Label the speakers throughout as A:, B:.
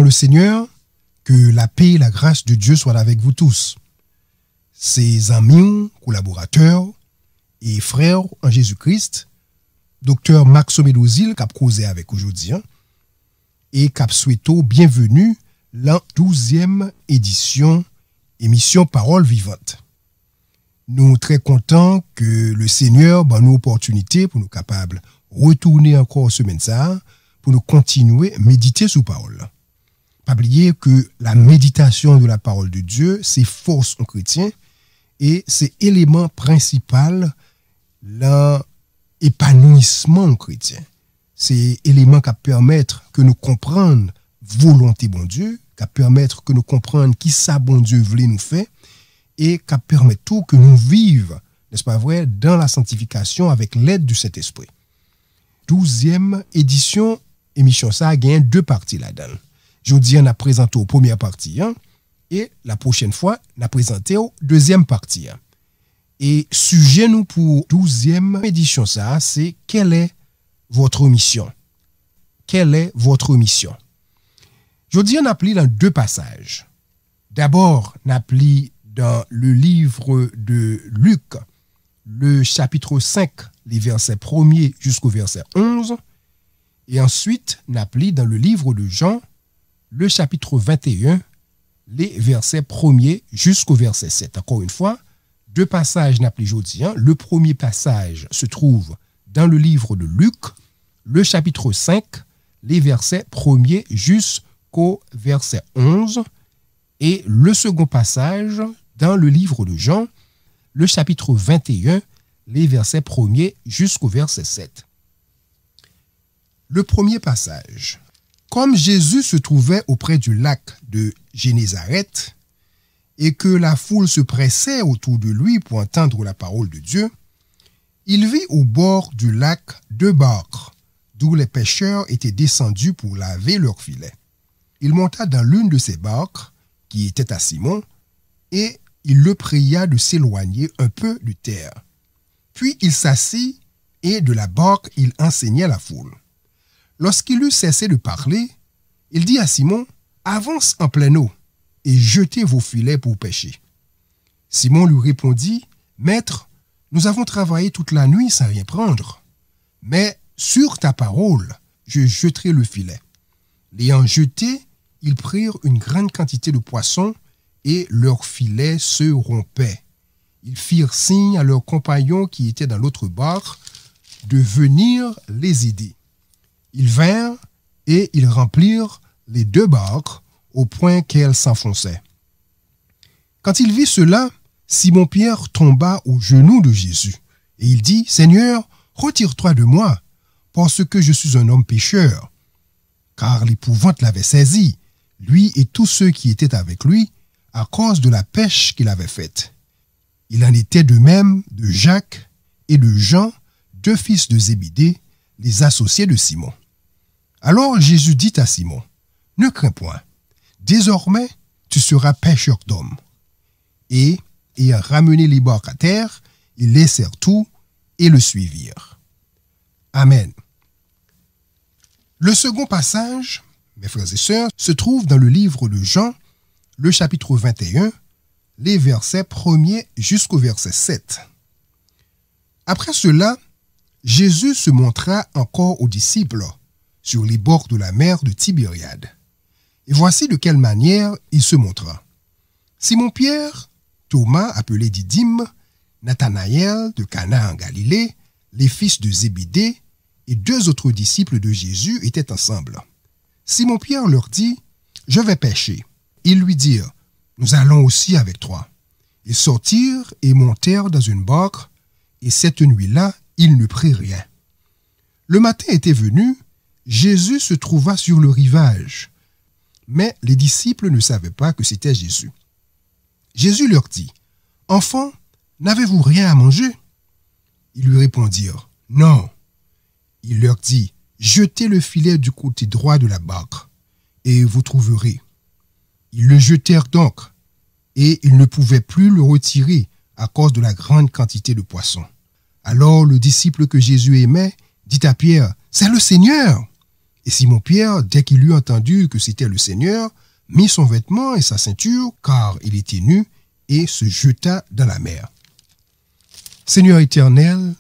A: le Seigneur, que la paix et la grâce de Dieu soient avec vous tous. Ses amis, collaborateurs et frères en Jésus-Christ, docteur Max Medozil, qui a causé avec aujourd'hui, et qui a souhaité bienvenue la 12e édition émission Parole Vivante. Nous sommes très contents que le Seigneur ait nous opportunité pour nous capables de retourner encore semaine ça, pour nous continuer à méditer sur parole. Pas oublier que la méditation de la parole de Dieu, c'est force en chrétien et c'est élément principal l'épanouissement en chrétien. C'est élément qui permettre que nous comprenions volonté bon Dieu, qui permettre que nous comprenions qui ça bon Dieu voulait nous faire et qui permet tout que nous vivions, n'est-ce pas vrai, dans la sanctification avec l'aide du Saint-Esprit. 12e édition, émission ça a gagné 2 parties là-dedans. Je vous dis, on a présenté aux première partie, et la prochaine fois, on a présenté aux deuxième partie. Et sujet nous pour 12e édition ça, c'est quelle est votre mission? Quelle est votre mission? Je vous dis, on a pris dans 2 passages. D'abord, on a pris dans le livre de Luc, le chapitre 5, les versets 1er jusqu'au verset 11. Et ensuite, on a pris dans le livre de Jean, le chapitre 21, les versets 1er jusqu'au verset 7. Encore une fois, 2 passages n'a pris aujourd'hui. Le premier passage se trouve dans le livre de Luc, le chapitre 5, les versets 1er jusqu'au verset 11. Et le second passage dans le livre de Jean, le chapitre 21, les versets 1er jusqu'au verset 7. Le premier passage. Comme Jésus se trouvait auprès du lac de Génézareth et que la foule se pressait autour de lui pour entendre la parole de Dieu, il vit au bord du lac 2 barques, d'où les pêcheurs étaient descendus pour laver leurs filets. Il monta dans l'une de ces barques, qui était à Simon, et il le pria de s'éloigner un peu de terre. Puis il s'assit, et de la barque il enseignait la foule. Lorsqu'il eut cessé de parler, il dit à Simon, « Avance en pleine eau, et jetez vos filets pour pêcher. » Simon lui répondit, « Maître, nous avons travaillé toute la nuit sans rien prendre, mais sur ta parole, je jetterai le filet. » L'ayant jeté, ils prirent une grande quantité de poissons, et leurs filets se rompaient. Ils firent signe à leurs compagnons qui étaient dans l'autre barque de venir les aider. Ils vinrent et ils remplirent les 2 barques au point qu'elles s'enfonçaient. Quand il vit cela, Simon-Pierre tomba aux genoux de Jésus et il dit, « Seigneur, retire-toi de moi, parce que je suis un homme pécheur. » Car l'épouvante l'avait saisi, lui et tous ceux qui étaient avec lui, à cause de la pêche qu'il avait faite. Il en était de même de Jacques et de Jean, 2 fils de Zébédée, les associés de Simon. Alors Jésus dit à Simon, « Ne crains point, désormais tu seras pêcheur d'hommes. » Et, ayant ramené les barques à terre, ils laissèrent tout et le suivirent. Amen. Le second passage, mes frères et sœurs, se trouve dans le livre de Jean, le chapitre 21, les versets 1er jusqu'au verset 7. Après cela, Jésus se montra encore aux disciples sur les bords de la mer de Tibériade. Et voici de quelle manière il se montra. Simon-Pierre, Thomas appelé Didyme, Nathanaël de Cana en Galilée, les fils de Zébédée et 2 autres disciples de Jésus étaient ensemble. Simon-Pierre leur dit, « Je vais pêcher. » Ils lui dirent, « Nous allons aussi avec toi. » Ils sortirent et montèrent dans une barque, et cette nuit-là, ils ne prirent rien. Le matin était venu, Jésus se trouva sur le rivage, mais les disciples ne savaient pas que c'était Jésus. Jésus leur dit, « Enfants, n'avez-vous rien à manger ?» Ils lui répondirent, « Non. » Il leur dit, « Jetez le filet du côté droit de la barque, et vous trouverez. » Ils le jetèrent donc, et ils ne pouvaient plus le retirer à cause de la grande quantité de poissons. Alors le disciple que Jésus aimait dit à Pierre, « C'est le Seigneur !» Et Simon-Pierre, dès qu'il eut entendu que c'était le Seigneur, mit son vêtement et sa ceinture, car il était nu, et se jeta dans la mer. Seigneur éternel,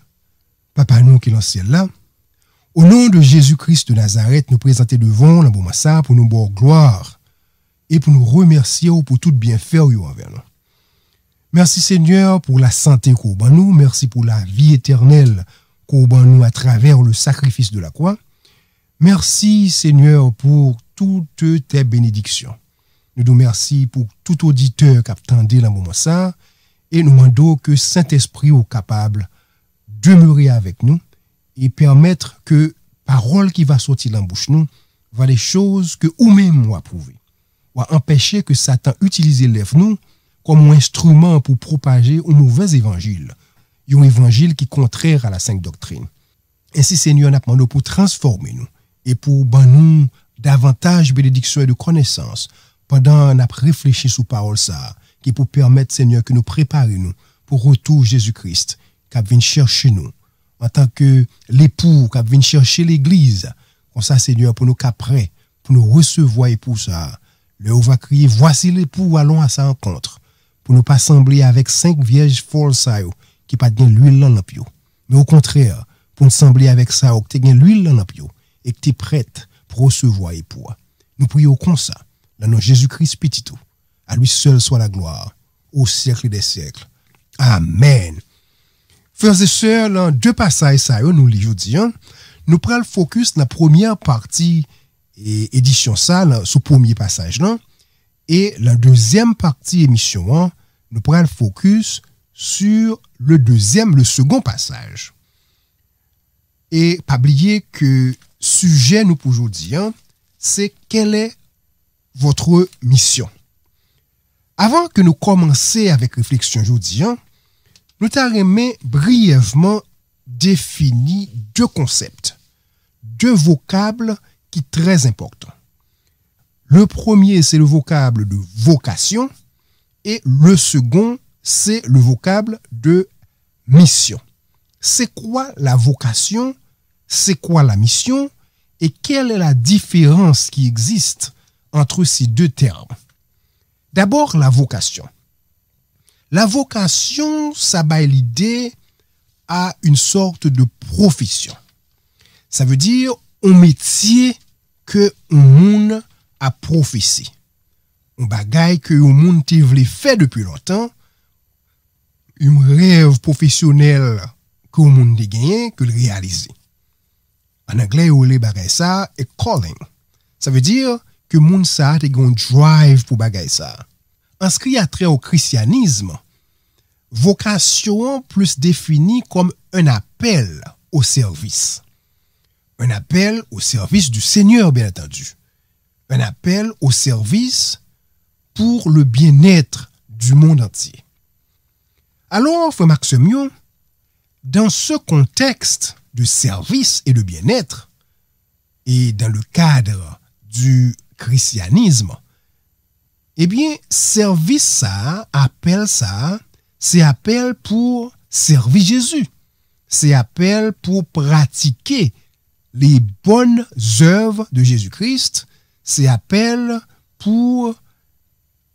A: Papa nous qui est dans le ciel là, au nom de Jésus-Christ de Nazareth, nous présentons devant la Boumassa pour nous boire gloire et pour nous remercier pour tout bienfait envers nous. Merci Seigneur pour la santé qu'on ban nous, merci pour la vie éternelle qu'on ban nous à travers le sacrifice de la croix. Merci Seigneur pour toutes tes bénédictions. Nous nous remercions pour tout auditeur qui a attendu la Boumassa et nous demandons que Saint-Esprit soit capable de demeurer avec nous et permettre que parole qui va sortir dans la bouche nous va les choses que nous-mêmes nous approuver. Ou empêcher que Satan utilise lèvres nous comme un instrument pour propager un mauvais évangile. Un évangile qui est contraire à la sainte doctrine. Ainsi, Seigneur, nous demandons pour transformer nous et pour nous davantage de bénédictions et de connaissances pendant qu'on a réfléchi sur parole ça, qui pour permettre, Seigneur, que nous préparions pour retour Jésus-Christ, qui vient chercher nous en tant que l'époux qui vient chercher l'église. Comme ça, Seigneur, pour nous qu'après, pour nous recevoir et pour ça, on va crier, voici l'époux, allons à sa rencontre. Pour ne pas sembler avec 5 vierges folles qui pas de l'huile dans l'empio. Mais au contraire, pour nous sembler avec ça, qui a l'huile dans l'empio et que tu es prête pour recevoir époux. Nous prions comme ça, dans notre Jésus-Christ petit tout. À lui seul soit la gloire, au siècle des siècles. Amen. Frères et sœurs, dans 2 passages, ça, nous lisons aujourd'hui, nous prenons le focus dans la première partie et édition ça, sur le premier passage, là, et la deuxième partie émission, nous prenons le focus sur le second passage. Et pas oublier que sujet nous pour aujourd'hui, c'est quelle est votre mission. Avant que nous commencions avec réflexion aujourd'hui, nous t'arrêtons brièvement défini 2 concepts, 2 vocables qui sont très importants. Le premier, c'est le vocable de vocation et le second, c'est le vocable de mission. C'est quoi la vocation? C'est quoi la mission? Et quelle est la différence qui existe entre ces 2 termes? D'abord, la vocation. La vocation, ça va l'idée à une sorte de profession. Ça veut dire un métier que un monde a professé. Un bagage que un monde te voulait faire depuis longtemps. Un rêve professionnel que un monde a gagné, que le réaliser. En anglais, on les bagay ça et calling. Ça veut dire que monde ça a un drive pour bagay ça. En ce qui a trait au christianisme, vocation plus définie comme un appel au service. Un appel au service du Seigneur, bien entendu. Un appel au service pour le bien-être du monde entier. Alors, frère Maximion, dans ce contexte de service et de bien-être, et dans le cadre du christianisme, eh bien, service ça, appel ça, c'est appel pour servir Jésus. C'est appel pour pratiquer les bonnes œuvres de Jésus-Christ. C'est appel pour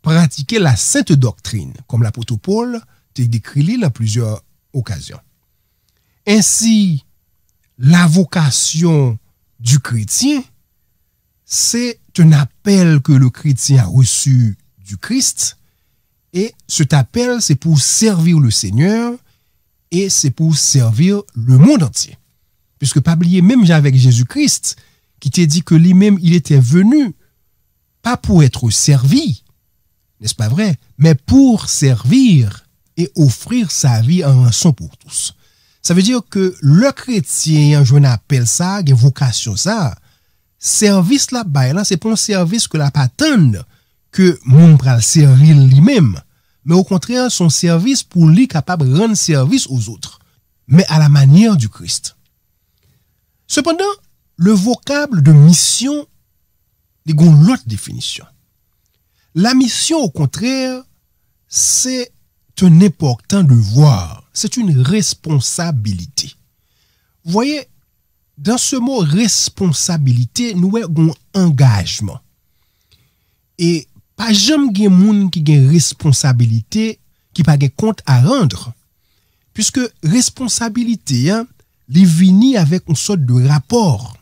A: pratiquer la sainte doctrine, comme l'apôtre Paul t'a décrit dans plusieurs occasions. Ainsi, la vocation du chrétien, c'est un appel que le chrétien a reçu du Christ, et cet appel, c'est pour servir le Seigneur, et c'est pour servir le monde entier. Puisque pas oublier, même avec Jésus-Christ, qui t'a dit que lui-même, il était venu, pas pour être servi, n'est-ce pas vrai, mais pour servir et offrir sa vie en rançon pour tous. Ça veut dire que le chrétien, je n'appelle ça, une vocation ça, service là-bas, c'est pas un service que la patente que moun pral servir lui-même, mais au contraire, son service pour lui capable de rendre service aux autres, mais à la manière du Christ. Cependant, le vocable de mission, il y a une autre définition. La mission, au contraire, c'est un important devoir, c'est une responsabilité. Vous voyez, dans ce mot responsabilité, nous avons un engagement. Et pas jamais gen moun qui gen responsabilité qui pas gen compte à rendre. Puisque responsabilité, li vini avec une sorte de rapport.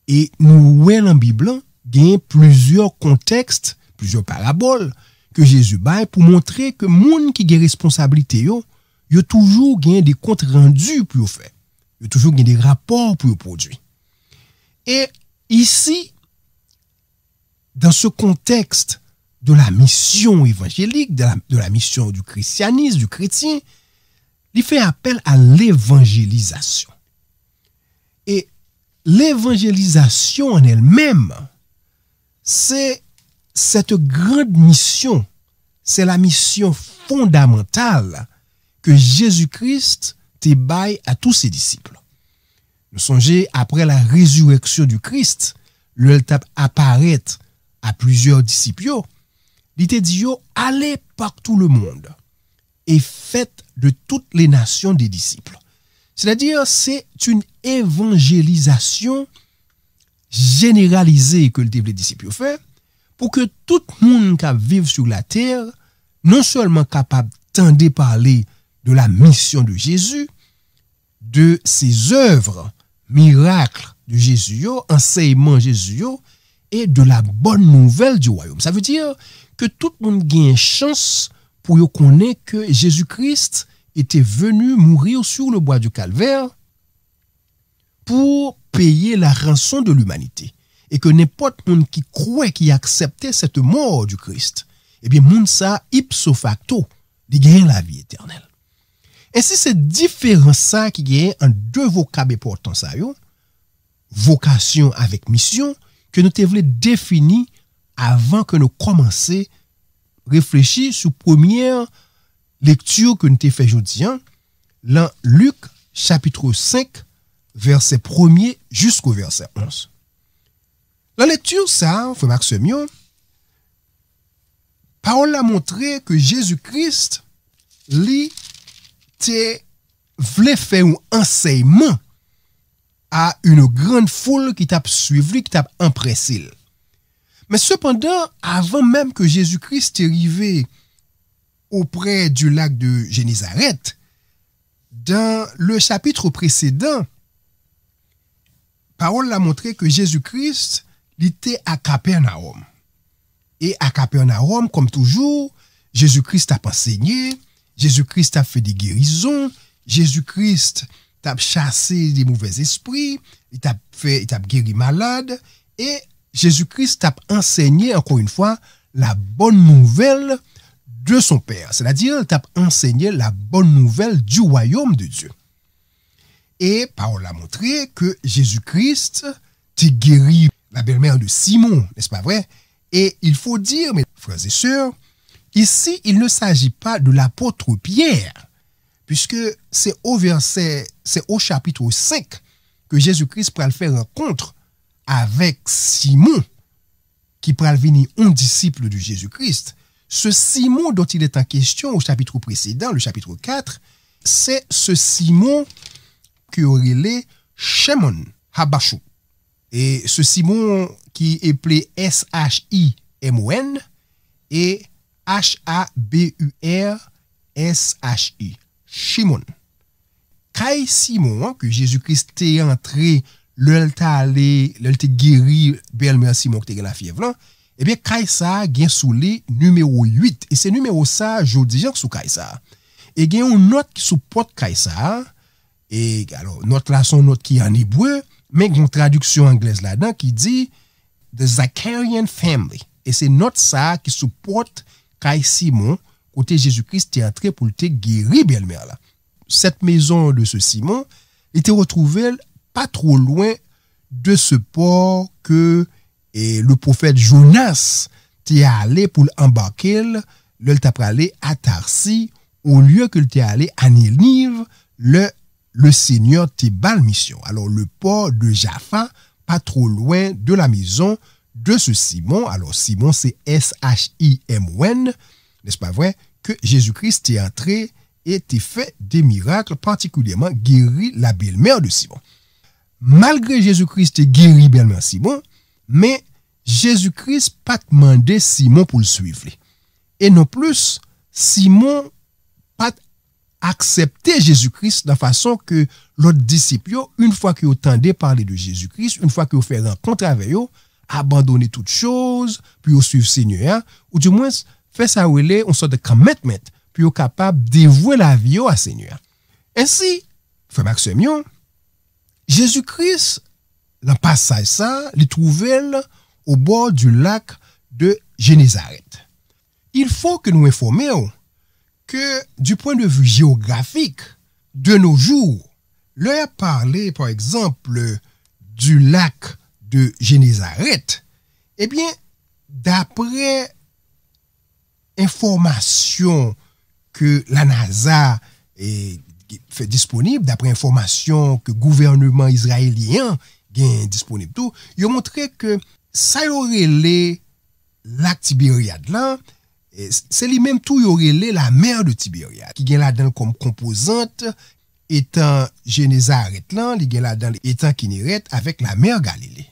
A: Et nous voyons dans la Bible, il y a plusieurs contextes, plusieurs paraboles que Jésus baille pour montrer que moun qui a responsabilité yo toujours gagné des comptes rendus pour faire. Yo toujours gagné des rapports pour produire. Et ici, dans ce contexte de la mission évangélique, de la mission du christianisme, du chrétien, il fait appel à l'évangélisation. Et l'évangélisation en elle-même, c'est cette grande mission, c'est la mission fondamentale que Jésus-Christ te baille à tous ses disciples. Nous songez, après la résurrection du Christ, le tape apparaît à plusieurs disciples. Il te dit, allez par tout le monde et faites de toutes les nations des disciples. C'est-à-dire, c'est une évangélisation généralisée que les disciples ont fait pour que tout le monde qui vit sur la terre, non seulement capable d'entendre parler de la mission de Jésus, de ses œuvres, miracles de Jésus, enseignements de Jésus, et de la bonne nouvelle du royaume. Ça veut dire que tout le monde gagne une chance pour connaître que Jésus-Christ était venu mourir sur le bois du Calvaire pour payer la rançon de l'humanité. Et que n'importe monde qui croit, qui acceptait cette mort du Christ, eh bien, moun ça, ipso facto, il gagne la vie éternelle. Ainsi, c'est différent ça qui gagne en deux vocables importants, ça, vocation avec mission, que nous devons définir avant que nous commencions à réfléchir sur la première lecture que nous avons fait aujourd'hui, dans Luc chapitre 5, verset 1er jusqu'au verset 11. La lecture, ça, frère Maximion, Paul a montré que Jésus-Christ, lui, voulait faire un enseignement à une grande foule qui t'a suivi, qui t'a impressé. Mais cependant, avant même que Jésus-Christ est arrivé auprès du lac de Génézareth, dans le chapitre précédent, Paul a montré que Jésus-Christ était à Capernaum. Et à Capernaum, comme toujours, Jésus-Christ a enseigné, Jésus-Christ a fait des guérisons, Jésus-Christ a chassé des mauvais esprits, il a guéri malade, et Jésus-Christ a enseigné, encore une fois, la bonne nouvelle de son Père. C'est-à-dire, il a enseigné la bonne nouvelle du royaume de Dieu. Et Paul a montré que Jésus-Christ a guéri la belle-mère de Simon, n'est-ce pas vrai? Et il faut dire, mes frères et sœurs, ici, il ne s'agit pas de l'apôtre Pierre, puisque c'est au chapitre 5 que Jésus-Christ pourra faire rencontre avec Simon, qui pourra venir un disciple de Jésus-Christ. Ce Simon dont il est en question au chapitre précédent, le chapitre 4, c'est ce Simon qui aurait les Shimon Habashou. Et ce Simon qui est appelé S-H-I-M-O-N et H-A-B-U-R-S-H-I. Shimon. Kai Simon, que Jésus-Christ est entré, l'te guéri, belle-mère Simon qui était la fièvre, eh bien, Kai ça, gen sous les numéro 8. Et c'est numéro ça, je dis, sous Kai ça. Et gen une note qui supporte Kai ça. Et alors, note là, son note qui est en hébreu, mais une traduction anglaise là-dedans qui dit The Zacharian Family. Et c'est note ça qui supporte Kai Simon, côté Jésus-Christ est entré pour te guérir belle-mère là. Cette maison de ce Simon était retrouvée pas trop loin de ce port que le prophète Jonas t'est allé pour embarquer, le t'a allé à Tarsis, au lieu que t'est allé à Ninive, le Seigneur t'est bal mission. Alors le port de Jaffa, pas trop loin de la maison de ce Simon. Alors Simon c'est S-H-I-M-O-N, n'est-ce pas vrai, que Jésus-Christ est entré et t'est fait des miracles, particulièrement guéri la belle-mère de Simon. malgré Jésus-Christ te guéri bellement Simon, mais Jésus-Christ pas demandé Simon pour le suivre. Et non plus, Simon pas accepté Jésus-Christ de la façon que l'autre disciple, une fois qu'ils entendaient parler de Jésus-Christ, une fois qu'ils fait rencontre avec eux, abandonner toutes choses, puis au suivre Seigneur, ou du moins fait ça une sorte de commitment, puis au capable de dévouer la vie à Seigneur. Ainsi, frère Maximion, Jésus-Christ, dans le passage ça, il trouvait au bord du lac de Génézareth. Il faut que nous informions que du point de vue géographique, de nos jours, l'on a parlé par exemple du lac de Génézareth, eh bien, d'après information que la NASA fait disponible, d'après information que le gouvernement israélien gagne disponible tout, il a montré que ça y aurait les lac Tibériade là, c'est lui-même tout y aurait la mer de Tibériade qui gagne là-dedans comme composante étant Génézareth là, il gagne là-dedans étant Kinéret avec la mer Galilée.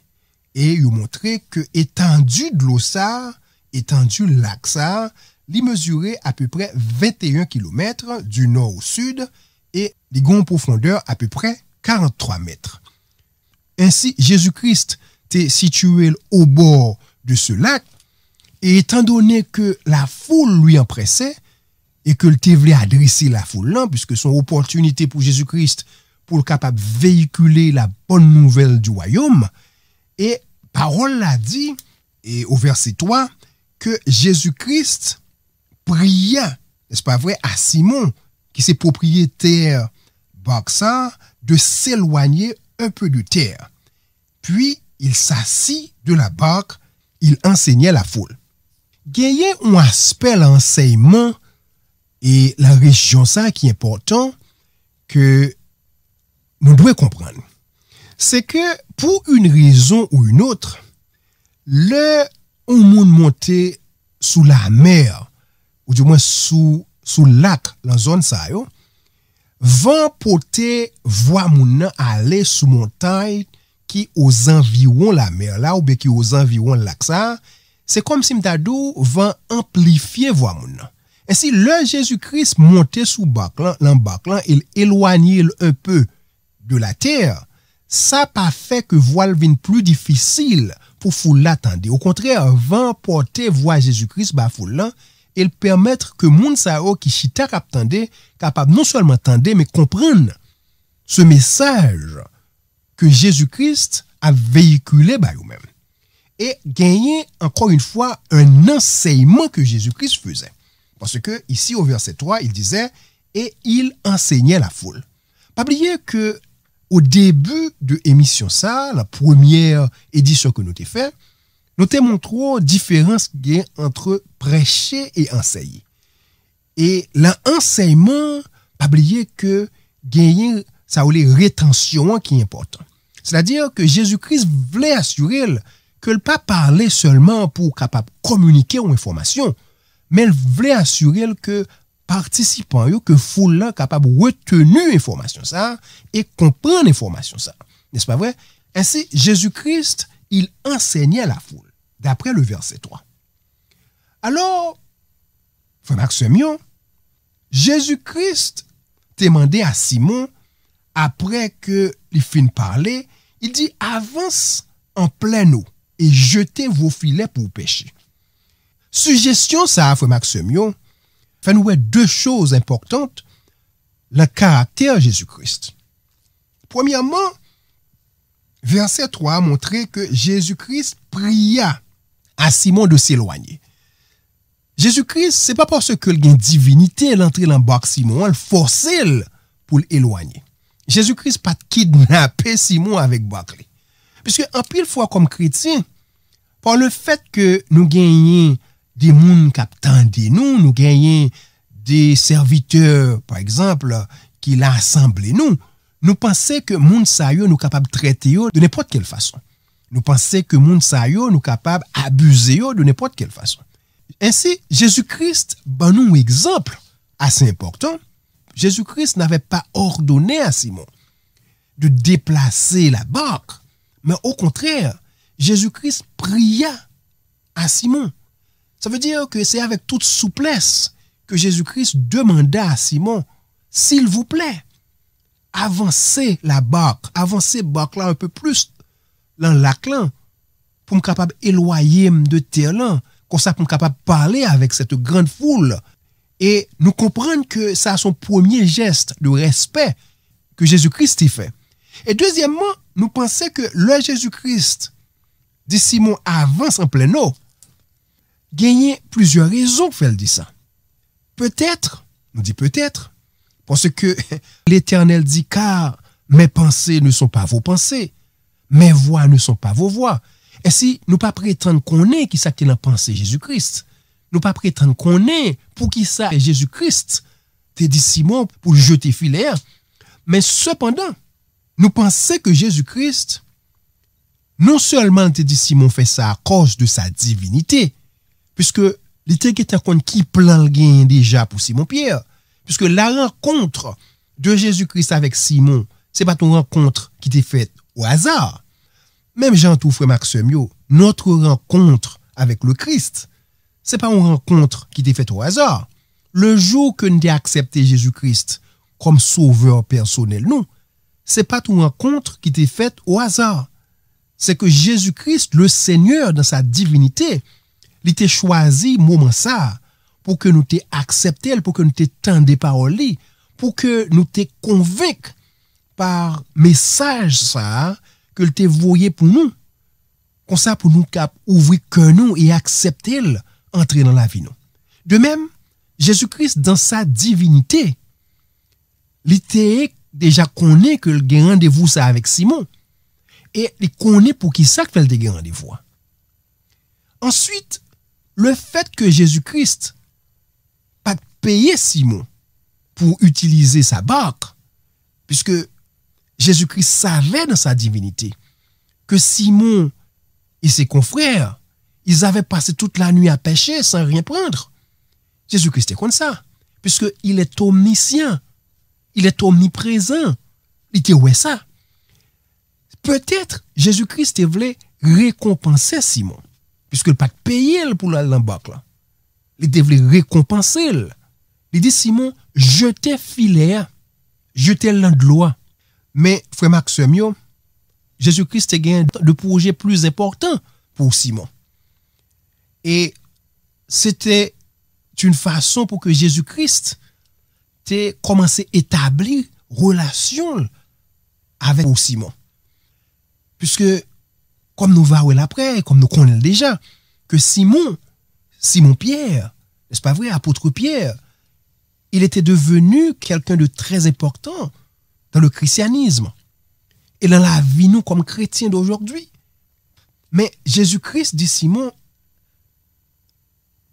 A: Et il a montré que étendue de l'eau ça, étendue lac ça, il mesurait à peu près 21 km du nord au sud et il a une profondeur à peu près 43 mètres. Ainsi, Jésus-Christ était situé au bord de ce lac et étant donné que la foule lui en pressait et que le voulait adresser la foule là, puisque son opportunité pour Jésus-Christ pour le capable de véhiculer la bonne nouvelle du royaume, et parole l'a dit, et au verset 3, que Jésus-Christ pria, n'est-ce pas vrai, à Simon, qui est propriétaire Baxa, de s'éloigner un peu de terre. Puis, il s'assit de la barque, il enseignait la foule. Gagner un aspect l'enseignement et la région ça qui est important que nous devons comprendre. C'est que pour une raison ou une autre, on monte sous la mer, ou du moins sous le lac, dans la zone ça, vent porter voie moun aller sous montagne qui aux environs la mer là, ou bien qui aux environs le lac ça, c'est comme si m'tadou vent amplifier voie moun. Ainsi, le Jésus-Christ montait sous bac là, il éloignait un peu de la terre. Ça pas fait que voile vienne plus difficile pour foule l'attendre. Au contraire, vent porter voie Jésus-Christ ba foule là, et permettre que moun sa o qui chita captande capable non seulement entendre mais comprendre ce message que Jésus-Christ a véhiculé ba lui-même. Et gagner encore une fois un enseignement que Jésus-Christ faisait. Parce que ici au verset 3, il disait et il enseignait la foule. Pas oublier que au début de l'émission ça, la première édition que nous avons fait, nous te montrons différence entre prêcher et enseigner. Et l'enseignement, pas oublier que gagner ça ou les rétention qui est important. C'est-à-dire que Jésus-Christ voulait assurer que le pas parler seulement pour capable communiquer une information, mais il voulait assurer que participants que foule là capable retenir information ça et comprendre information ça. N'est-ce pas vrai? Ainsi Jésus-Christ, il enseignait la foule d'après le verset 3. Alors frère Maximion, Jésus-Christ demandait à Simon après que il fin parler, il dit avance en pleine eau et jetez vos filets pour pêcher. Suggestion ça frère Maximion fait nous deux choses importantes, le caractère Jésus-Christ. Premièrement, verset 3 a montré que Jésus-Christ pria à Simon de s'éloigner. Jésus-Christ, c'est pas parce que il y a une divinité l'entrée dans barque Simon, il forçait pour l'éloigner. Jésus-Christ pas kidnapper Simon avec barque. Puisque en pile fois comme chrétien, par le fait que nous gagnons des moun qui attendent nous gagnons des serviteurs, par exemple, qui l'a assemblé nous pensons que moun sa yo nous capable traiter de n'importe quelle façon. Nous pensons que moun sa yo nous capable abuser de n'importe quelle façon. Ainsi, Jésus-Christ ben nous exemple assez important. Jésus-Christ n'avait pas ordonné à Simon de déplacer la barque, mais au contraire, Jésus-Christ pria à Simon. Ça veut dire que c'est avec toute souplesse que Jésus-Christ demanda à Simon, s'il vous plaît, avancez la barque là un peu plus dans le lac là, pour me capable éloigner de terre là, comme ça pour me capable parler avec cette grande foule. Et nous comprenons que ça a son premier geste de respect que Jésus-Christ y fait. Et deuxièmement, nous pensons que le Jésus-Christ dit Simon avance en plein eau, gagnait plusieurs raisons pour faire dire ça. Peut-être, nous dit peut-être, parce que l'Éternel dit car mes pensées ne sont pas vos pensées, mes voix ne sont pas vos voix. Et si nous pas prétendre qu'on est qui ça qui l'a pensé Jésus-Christ, nous pas prétendre qu'on est pour qui ça Jésus-Christ te dit Simon pour jeter filet, mais cependant, nous pensons que Jésus-Christ, non seulement te dit Simon fait ça à cause de sa divinité, puisque il était compte qui plan le gain déjà pour Simon Pierre, puisque la rencontre de Jésus-Christ avec Simon, c'est pas une rencontre qui t'est faite au hasard. Même Jean tout frère Maxime, notre rencontre avec le Christ, c'est pas une rencontre qui t'est faite au hasard. Le jour que nous avons accepté Jésus-Christ comme sauveur personnel, nous, c'est pas une rencontre qui t'est faite au hasard. C'est que Jésus-Christ, le Seigneur, dans sa divinité, il t'a choisi moment ça pour que nous t'ait accepté, pour que nous t'ait tendu paroles, pour que nous t'ait convaincu par message ça que le t'ait voyé pour nous. Comme ça pour nous cap ouvrir cœur nous et accepter entrer dans la vie nous. De même, Jésus-Christ dans sa divinité, il était déjà connaît que le gain rendez-vous ça avec Simon et il connaît pour qui ça fait le gain rendez-vous. Ensuite, le fait que Jésus-Christ pas payé Simon pour utiliser sa barque, puisque Jésus-Christ savait dans sa divinité que Simon et ses confrères, ils avaient passé toute la nuit à pêcher sans rien prendre. Jésus-Christ est comme ça, puisqu'il est omniscient, il est omniprésent, il était ouais ça. Peut-être Jésus-Christ voulait récompenser Simon, puisqu'il n'a pas payé pour la barque là. Il devait récompenser. Il dit Simon, jetez filet, jetez l'an de l'eau. Mais frère Maxime, Jésus-Christ a gagné de projets plus importants pour Simon. Et c'était une façon pour que Jésus-Christ ait commencé à établir relation avec Simon. Puisque, comme nous va après, comme nous connaissons déjà, que Simon Pierre, n'est-ce pas vrai, apôtre Pierre, il était devenu quelqu'un de très important dans le christianisme et dans la vie nous comme chrétiens d'aujourd'hui. Mais Jésus-Christ dit Simon,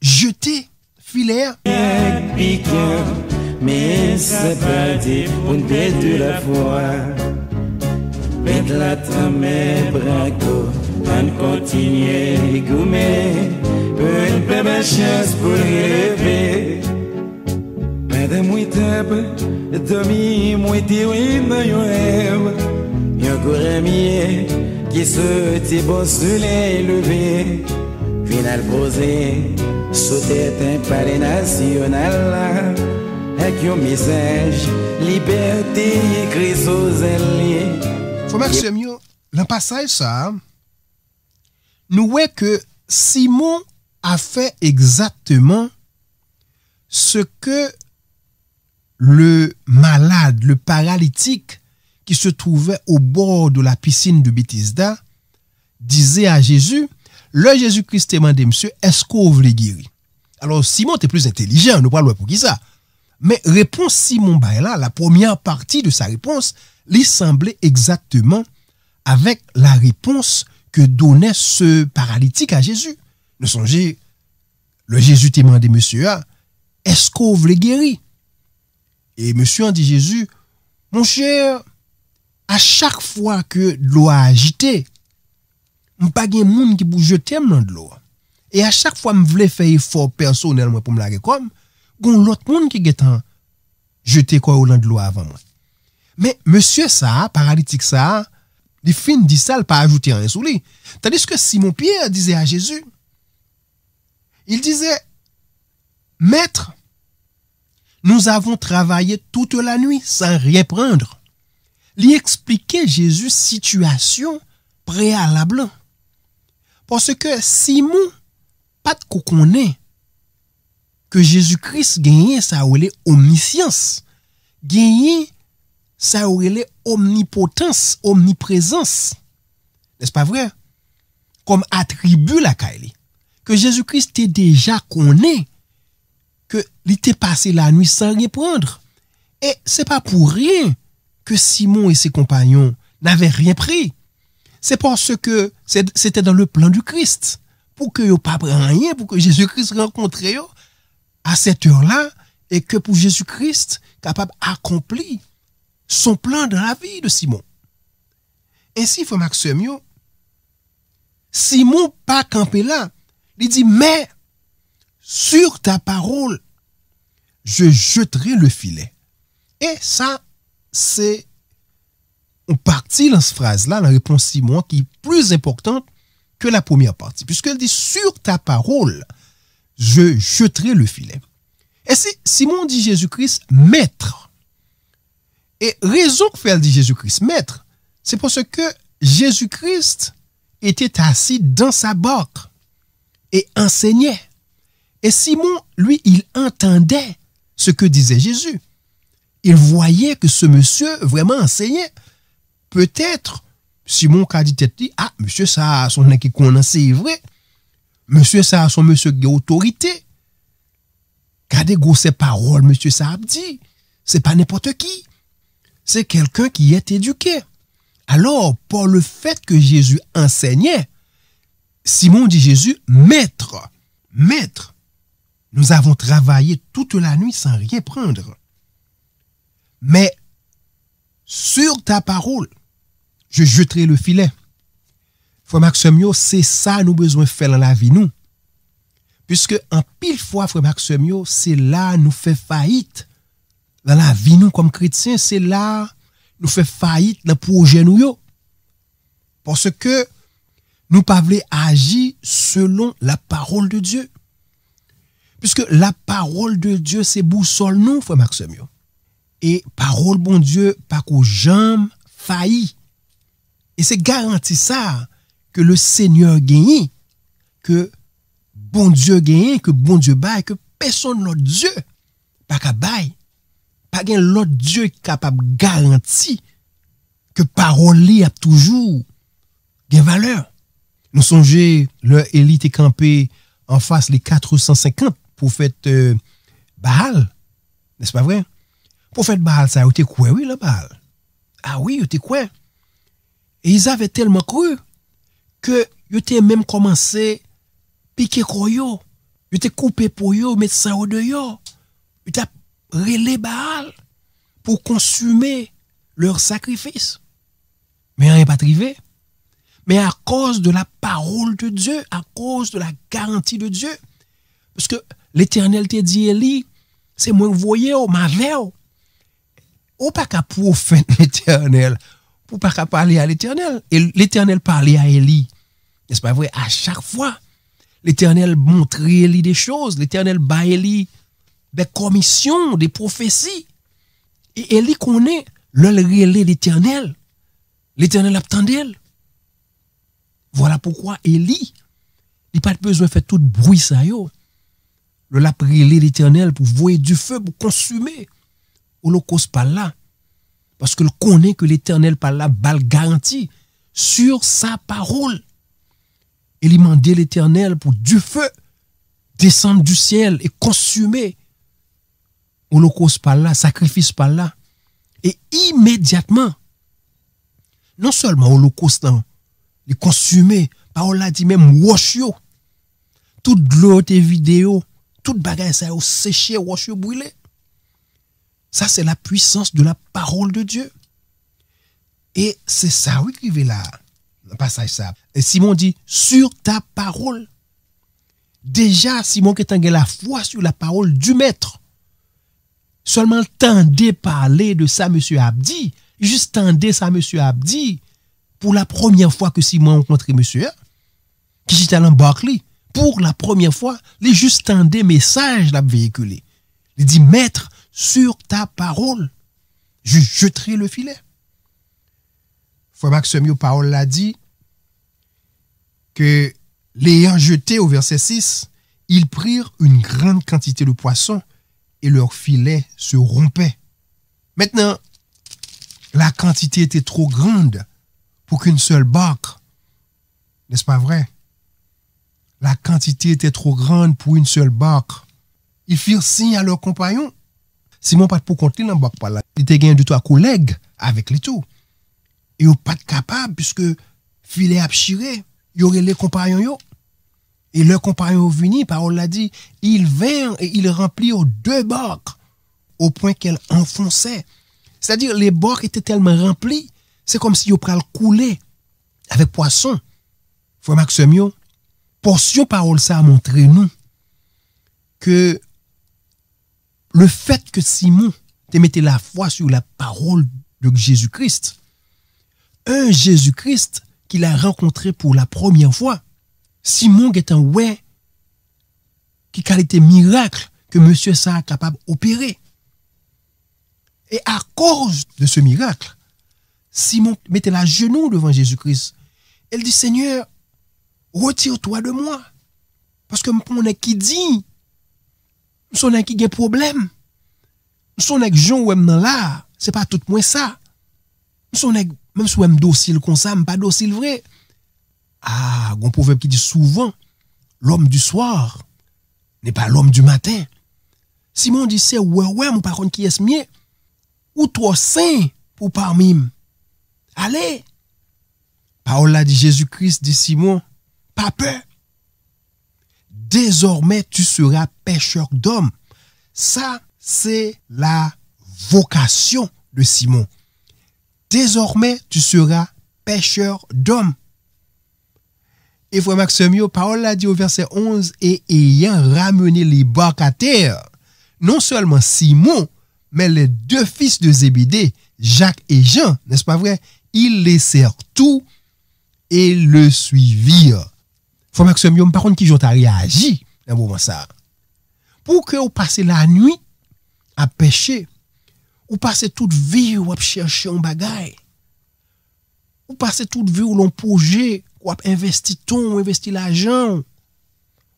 A: jetez filet.
B: Mais c'est parti pour une bête de la foi. Bête la trame braco, on continue goumer. Une belle chance pour rêver. Madame Witab, Tommy, moi t'es dans yon rêve. Yon couramier qui se tibot soleil levé. Final posé, sauter un palais national. Avec un message, liberté écrit sous elle.
A: Faut Maxime, dans le passage ça, nous voyons que Simon a fait exactement ce que le malade, le paralytique qui se trouvait au bord de la piscine de Bethesda disait à Jésus, le Jésus-Christ demandait, monsieur, est-ce qu'on veut guérir? Alors Simon était plus intelligent, nous parlons pour qui ça? Mais réponse Simon là, la première partie de sa réponse, lui semblait exactement avec la réponse que donnait ce paralytique à Jésus. Nous songez, le Jésus t'a demandé, monsieur, est-ce qu'on veut guérir? Et monsieur a dit Jésus, mon cher, à chaque fois que l'eau a agité, je pas de monde qui bouge jeter dans de l'eau. Et à chaque fois que je voulais faire effort personnellement pour me la comme, gon l'autre monde qui est jeté quoi au de l'eau avant moi. Mais monsieur ça, paralytique ça, il fin dit ça, il pas ajouter rien sous lui. Tandis que Simon-Pierre disait à Jésus, il disait, Maître, nous avons travaillé toute la nuit sans rien prendre. Lui expliquait Jésus situation préalable. Parce que Simon, pas de qu'on connaît que Jésus-Christ gagne ça ou les omniscience, gagne ça ou les omnipotence, omniprésence. N'est-ce pas vrai? Comme attribut la Kaili. Que Jésus-Christ est déjà connaît que il était passé la nuit sans rien prendre. Et c'est pas pour rien que Simon et ses compagnons n'avaient rien pris. C'est parce que c'était dans le plan du Christ. Pour que yo pas prenne rien, pour que Jésus-Christ rencontre yo à cette heure-là, et que pour Jésus-Christ capable d'accomplir son plan dans la vie de Simon. Ainsi, frère Maxime, Simon pas campé là. Il dit, mais sur ta parole, je jeterai le filet. Et ça, c'est une partie dans cette phrase-là, la réponse Simon, qui est plus importante que la première partie. Puisqu'elle dit, sur ta parole, je jeterai le filet. Et si Simon dit Jésus-Christ, maître. Et raison que fait elle dit Jésus-Christ, maître, c'est parce que Jésus-Christ était assis dans sa barque et enseignait. Et Simon, lui, il entendait ce que disait Jésus. Il voyait que ce monsieur vraiment enseignait. Peut-être, Simon a dit, ah, monsieur, ça, son qui connaît, c'est vrai. Monsieur, ça, son monsieur qui a autorité. Regardez, ses paroles, monsieur, ça a dit. C'est pas n'importe qui. C'est quelqu'un qui est éduqué. Alors, pour le fait que Jésus enseignait, Simon dit Jésus, maître, maître, nous avons travaillé toute la nuit sans rien prendre. Mais sur ta parole, je jeterai le filet. Frère Maxime, c'est ça nous besoin faire dans la vie, nous. Puisque en pile fois, frère Maxime, c'est là nous fait faillite. Dans la vie, nous, comme chrétiens, c'est là nous fait faillite dans le projet, nous. Parce que nous pas voulons agir selon la parole de Dieu. Puisque la parole de Dieu, c'est boussole nous, frère Maxime. Et parole, bon Dieu, pas qu'aux jambes faillit. Et c'est garanti ça, que le Seigneur gagne, que bon Dieu gagne, que bon Dieu baille, que personne l'autre Dieu, pas qu'à baille, pas qu'un l'autre Dieu capable de garantir que parole li a toujours des valeurs. Nous songez, le Élie était campé en face les 450 prophètes Baal, n'est-ce pas vrai? Prophète Baal, ça a été quoi, oui, le Baal? Ah oui, il était quoi? Et ils avaient tellement cru que ils étaient même commencé à piquer koyo, ils étaient coupé pour yo, mettre ça au dehors, ils étaient relé Baal pour consumer leur sacrifice. Mais rien pas arrivé. Mais à cause de la parole de Dieu, à cause de la garantie de Dieu, parce que l'Éternel te dit, Élie, c'est moi que vous voyez, ma veille. Ou pas qu'à prophète l'Éternel, pour pas qu'à parler à l'Éternel. Et l'Éternel parlait à Élie. N'est-ce pas vrai? À chaque fois, l'Éternel montrait Élie des choses. L'Éternel bat Élie des commissions, des prophéties. Et Élie connaît le relais l'Éternel. L'Éternel attendait. Voilà pourquoi Élie, il n'a pas besoin de faire tout bruit ça yo. Le l'a relais l'Éternel pour voir du feu, pour consumer. Holocauste par là. Parce que le connaît que l'Éternel par là balle garantie sur sa parole. Et il demandait l'Éternel pour du feu descendre du ciel et consumer holocauste par là, sacrifice par là. Et immédiatement, non seulement holocauste, il consumé, parole là dit même wash yo. Toute l'eau tes vidéos, toute bagaille ça yo séché, wash yo brûlé. Ça, c'est la puissance de la parole de Dieu. Et c'est ça, oui, qui est là, le passage ça. Et Simon dit, sur ta parole. Déjà, Simon qui a la foi sur la parole du maître. Seulement tendez parler de ça, monsieur Abdi, Juste tendez ça, monsieur Abdi, pour la première fois que Simon a rencontré monsieur, qui était dans Barclay, pour la première fois, il juste tendez message l'a véhiculé. Il dit, maître, sur ta parole, je jetterai le filet. Frère Maxime, parole l'a dit, que l'ayant jeté au verset 6, ils prirent une grande quantité de poissons et leur filet se rompait. Maintenant, la quantité était trop grande pour qu'une seule barque. N'est-ce pas vrai? La quantité était trop grande pour une seule barque. Ils firent signe à leurs compagnons. Simon pas pour compter dans la barque par là. Il était gagné du tout à collègue avec les tout. Et ils pas capable puisque filet a chiré. Il y aurait les compagnons yo. Et leurs compagnons venus, parole l'a dit, ils vinrent et ils remplirent 2 barques au point qu'elles enfonçaient. C'est-à-dire, les barques étaient tellement remplies, c'est comme si ils allaient couler avec poisson. Frère Maxime, portion parole ça a montré nous que le fait que Simon te mettait la foi sur la parole de Jésus-Christ, un Jésus-Christ qu'il a rencontré pour la première fois, Simon est un ouais qui qualité miracle que monsieur ça capable d'opérer. Et à cause de ce miracle, Simon mettait la genou devant Jésus-Christ. Elle dit, Seigneur, retire-toi de moi. Parce que mon qui dit, nous sommes qui a problème. Nous sommes avec Jean ou là, c'est pas tout moins ça. Nous sommes même si on docile comme ça, pas docile vrai. Ah, un proverbe qui dit souvent, l'homme du soir n'est pas l'homme du matin. Simon dit, c'est ouais, mon par contre qui est mieux. Ou trop saint pour parmi. Allez. Parole là dit Jésus-Christ, dit Simon, pas peur. Désormais, tu seras pêcheur d'hommes. Ça, c'est la vocation de Simon. Désormais, tu seras pêcheur d'hommes. Et frère Maxime, parole là dit au verset 11, et ayant ramené les barques à terre, non seulement Simon, mais les 2 fils de Zébédée, Jacques et Jean, n'est-ce pas vrai? Ils laissèrent tout et le suivirent. Frère Maxime, par contre, qui ont réagi dans ce moment ça? Pour que vous passez la nuit à pêcher, ou passez toute vie ou à chercher un bagage, ou passez toute vie où l'on projet, ou à investir ton, ou investir l'argent,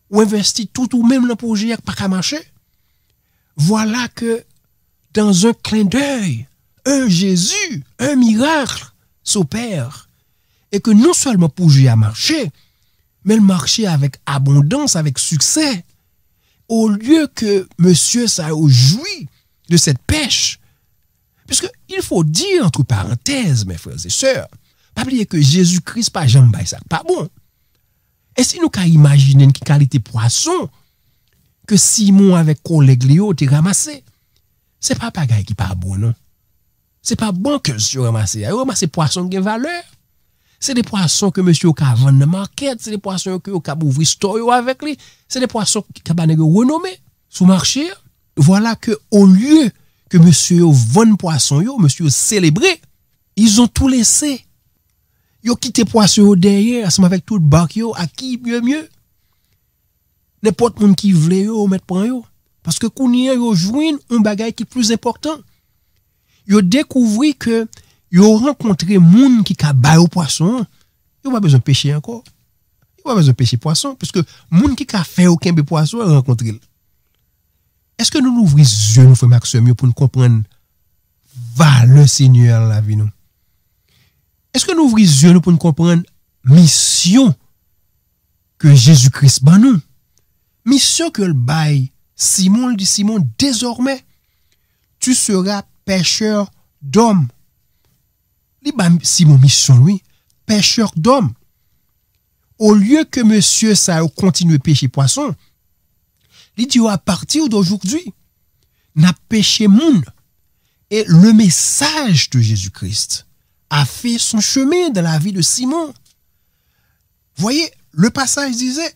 A: ou investir tout, ou même le projet qui n'a pas marché. Voilà que dans un clin d'œil, un Jésus, un miracle s'opère. Et que non seulement projet a marché, mais le marché avec abondance, avec succès. Au lieu que monsieur ça jouit de cette pêche, puisque il faut dire entre parenthèses, mes frères et sœurs, pas oublier que Jésus-Christ pas jamais ça, pas bon. Et si nous imaginer une qualité poisson que Simon avec collègue Léo te ramassé, c'est pas bagaille qui pas bon non. C'est pas bon que monsieur ramassé. Ramassé poisson qui a valeur. C'est des poissons que monsieur ka vendre dans market, c'est des poissons que ka ouvrir store avec lui, c'est des poissons qui ka renommé sous marché. Voilà que au lieu que monsieur vende poisson yo, monsieur célébrer, ils ont tout laissé. Yo quitté poisson derrière ensemble avec tout barque yo à qui mieux. N'importe monde qui vle yo mettre prend yo parce que kounya yo joine un bagage qui plus important. Yo découvri que yo rencontré moun qui ka bay au poisson, yo pas besoin de pêcher encore. Yo pas besoin de pêcher poisson parce que moun qui ka fait aucun poisson rencontré. Est-ce que nous ouvrons les yeux nous frère Maxime pour nous comprendre valeur Seigneur dans la vie nous? Est-ce que nous ouvrons les yeux pour nous comprendre mission que Jésus-Christ ban nous? Mission que le bail Simon dit Simon désormais tu seras pêcheur d'hommes. Simon mission lui, pêcheur d'hommes. Au lieu que monsieur ça continue à pêcher poisson, il dit à partir d'aujourd'hui, n'a pêché moun. Et le message de Jésus-Christ a fait son chemin dans la vie de Simon. Voyez, le passage disait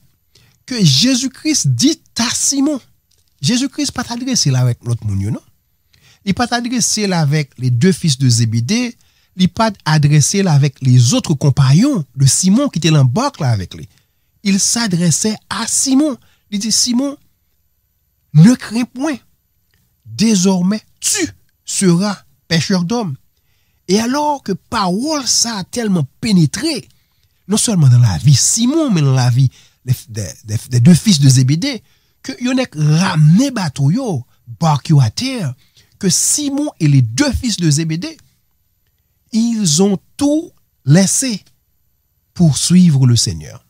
A: que Jésus-Christ dit à Simon, Jésus-Christ pas t'adresser là avec l'autre moun, non? Il pas adressé là avec les deux fils de Zébédée, il pas adressé là avec les autres compagnons de Simon qui étaient dans la barque là avec lui. Il s'adressait à Simon. Il dit Simon, ne crains point. Désormais, tu seras pêcheur d'hommes. Et alors que parole ça a tellement pénétré, non seulement dans la vie Simon, mais dans la vie des deux fils de Zébédée, que yon a ramené bateau yo, barque yo à terre, que Simon et les deux fils de Zébédée, ils ont tout laissé pour suivre le Seigneur.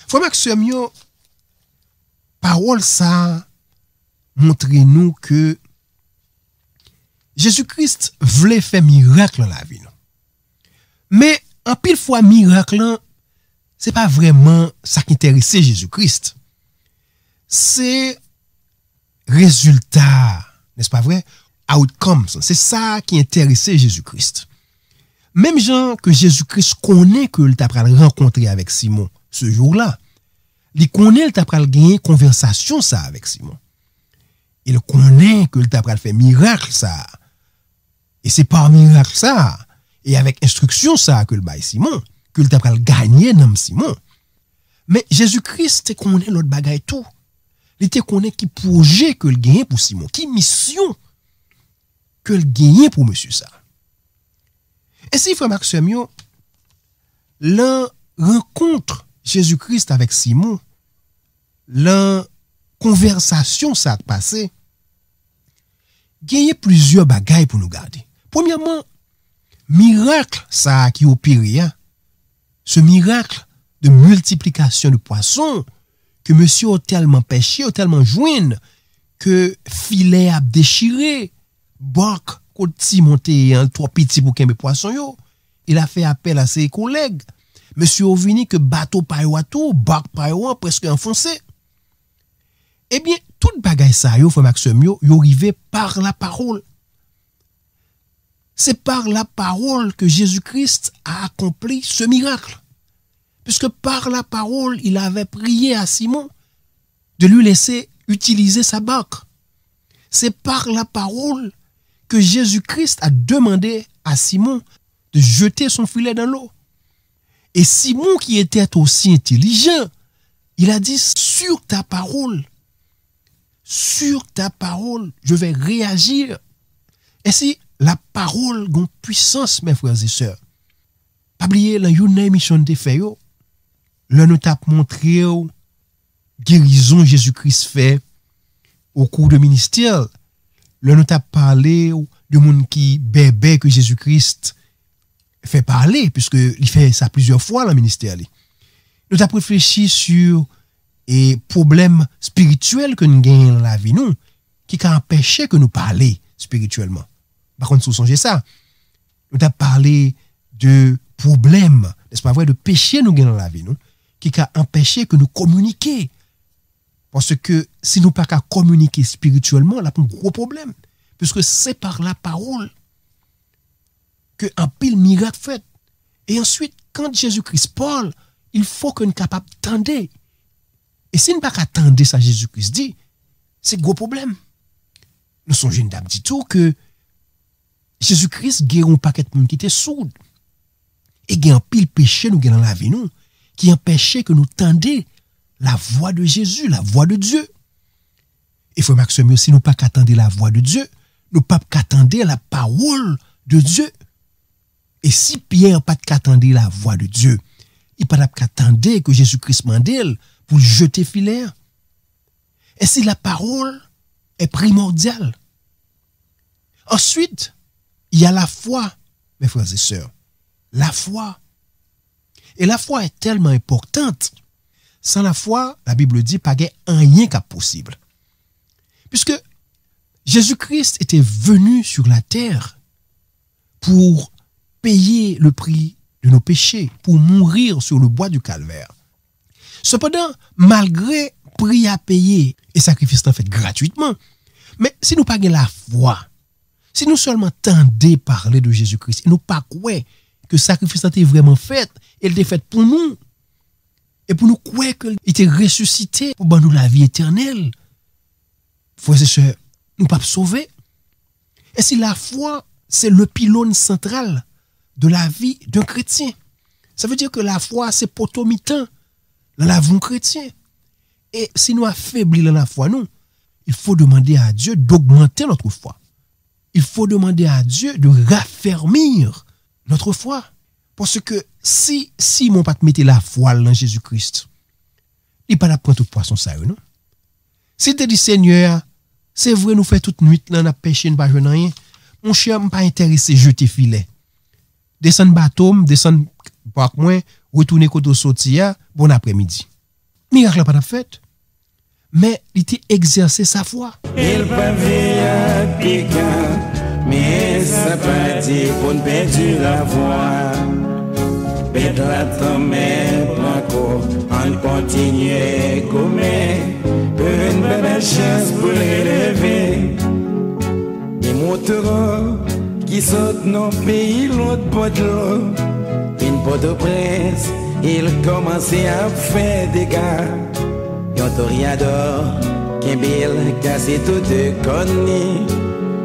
A: Frère Maxime, yo, parole ça montre nous que Jésus-Christ voulait faire miracle dans la vie. Mais en pile fois miracle, c'est pas vraiment ça qui intéressait Jésus-Christ. C'est résultat, n'est-ce pas vrai? Outcomes, c'est ça qui intéressait Jésus-Christ. Même gens que Jésus-Christ connaît que il t'a rencontré avec Simon ce jour-là. Il connaît il t'a gagné conversation ça avec Simon. Il connaît que il t'a fait miracle ça. Et c'est par miracle ça et avec instruction ça que le bail Simon que il t'a gagné dans Simon. Mais Jésus-Christ te connaît l'autre bagaille tout. Il te connaît qui projet que le gagne pour Simon, qui mission que le gagne pour monsieur ça. Et si frère Maxime, l'un rencontre Jésus-Christ avec Simon, l'un conversation ça a passé, gagne plusieurs bagailles pour nous garder. Premièrement, miracle ça qui opère, ce miracle de multiplication de poissons, que monsieur a tellement pêché, a tellement joint, que filet a déchiré, barque, côté monté en trois petits bouquins de poissons yo, il a fait appel à ses collègues. Monsieur a venu que bateau pa yo tout, barque pa yo presque enfoncé. Eh bien, toute bagaille ça yo, frère Maxime yo arrivé par la parole. C'est par la parole que Jésus-Christ a accompli ce miracle. Puisque par la parole, il avait prié à Simon de lui laisser utiliser sa barque. C'est par la parole que Jésus-Christ a demandé à Simon de jeter son filet dans l'eau. Et Simon, qui était aussi intelligent, il a dit, sur ta parole, je vais réagir. Et si la parole a une puissance, mes frères et sœurs, pas oublier dans une émission de fait, là nous t'a montré guérison Jésus-Christ fait au cours de ministère. Là nous t'a parlé de monde qui bébé que Jésus-Christ fait parler puisque il fait ça plusieurs fois dans le ministère. Nous t'a réfléchi sur et problèmes spirituels que nous gagnons dans la vie nous qui a empêché que nous parler spirituellement. Par contre, si vous songez ça, nous t'a parlé de problèmes, n'est-ce pas vrai, de péché nous gagnons dans la vie nous qui a empêché que nous communiquions. Parce que si nous pas qu'à communiquer spirituellement, là, c'est un gros problème. Puisque c'est par la parole que un pile miracle fait. Et ensuite, quand Jésus-Christ parle, il faut qu'on soit capable d'entendre. Et si nous pas qu'à attendre ça, Jésus-Christ dit, c'est un gros problème. Nous sommes jeunes dames dit tout que Jésus-Christ guérit un paquet de monde qui était sourd. Et il y a un pile péché nous dans la vie nous qui empêchait que nous tendions la voix de Jésus, la voix de Dieu. Il faut Maxime, si nous pas qu'attendre la voix de Dieu, nous pas qu'attendre la parole de Dieu. Et si Pierre pas qu'attendre la voix de Dieu, il pas qu'attendre que Jésus-Christ mandel pour jeter filet. Et si la parole est primordiale. Ensuite, il y a la foi, mes frères et sœurs. La foi. Et la foi est tellement importante. Sans la foi, la Bible dit, pas rien qu'à possible. Puisque Jésus-Christ était venu sur la terre pour payer le prix de nos péchés, pour mourir sur le bois du calvaire. Cependant, malgré prix à payer et sacrifice en fait gratuitement, mais si nous pas la foi, si nous seulement tendez parler de Jésus-Christ, et nous pas croire que le sacrifice était vraiment fait, il était fait pour nous, et pour nous croire qu'il était ressuscité pour nous la vie éternelle, frères et sœurs, nous pas sauver. Et si la foi, c'est le pylône central de la vie d'un chrétien. Ça veut dire que la foi, c'est potomitan dans la vie chrétien. Et si nous affaiblissons dans la foi, nous, il faut demander à Dieu d'augmenter notre foi. Il faut demander à Dieu de raffermir notre foi. Parce que si mon pas mettre la foi dans Jésus-Christ, il pas prendre tout poisson ça, non? Si tu dis Seigneur, c'est vrai, nous faisons toute nuit, là, on a pêché, nous pas joué rien. Mon cher, je pas intéressé, jeter filet. Descendre bateau, descendre parc moins, retourner côté sortir, bon après-midi. Miracle pas fait. Mais il était exercé sa foi.
B: Il pavait à piquant, mais ça pas dit pour ne perdre la voix. Perdre la tombe, blanco, on continue comme une belle chance pour relever. Les moutons qui sautent dans le pays, l'autre bout de l'eau. Une porte de presse, il commençait à faire des gars. Yon toriador, Kimbil, cassé tout de connu.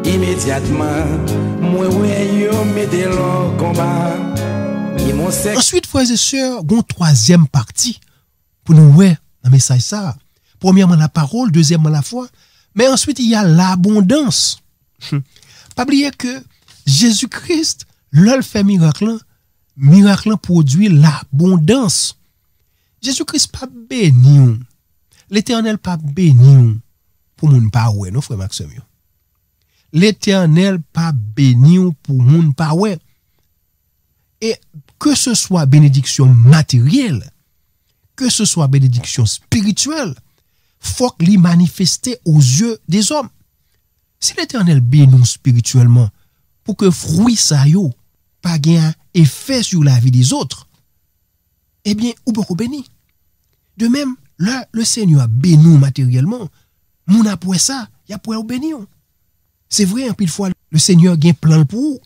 B: Immédiatement, moi, yo mettez le combat.
A: Ensuite, frères et sœurs, une troisième partie pour nous voir dans le message ça. Premièrement, la parole, deuxièmement, la foi. Mais ensuite, il y a l'abondance. Pas oublier que Jésus-Christ, l'ol fait miracle produit l'abondance. Jésus-Christ pas béni. L'Éternel pas béni pour moun pa ouais, non frère Maxime. L'Éternel pas béni pour moun pa ouais. Et que ce soit bénédiction matérielle, que ce soit bénédiction spirituelle, faut qu'il manifeste aux yeux des hommes. Si l'Éternel bénit spirituellement, pour que fruit ça yo pas gain effet sur la vie des autres, eh bien, ou beaucoup béni. De même, là, le Seigneur béni matériellement, moun a pour ça, y a pour béni. C'est vrai, un pile fois, le Seigneur gain plein pour vous.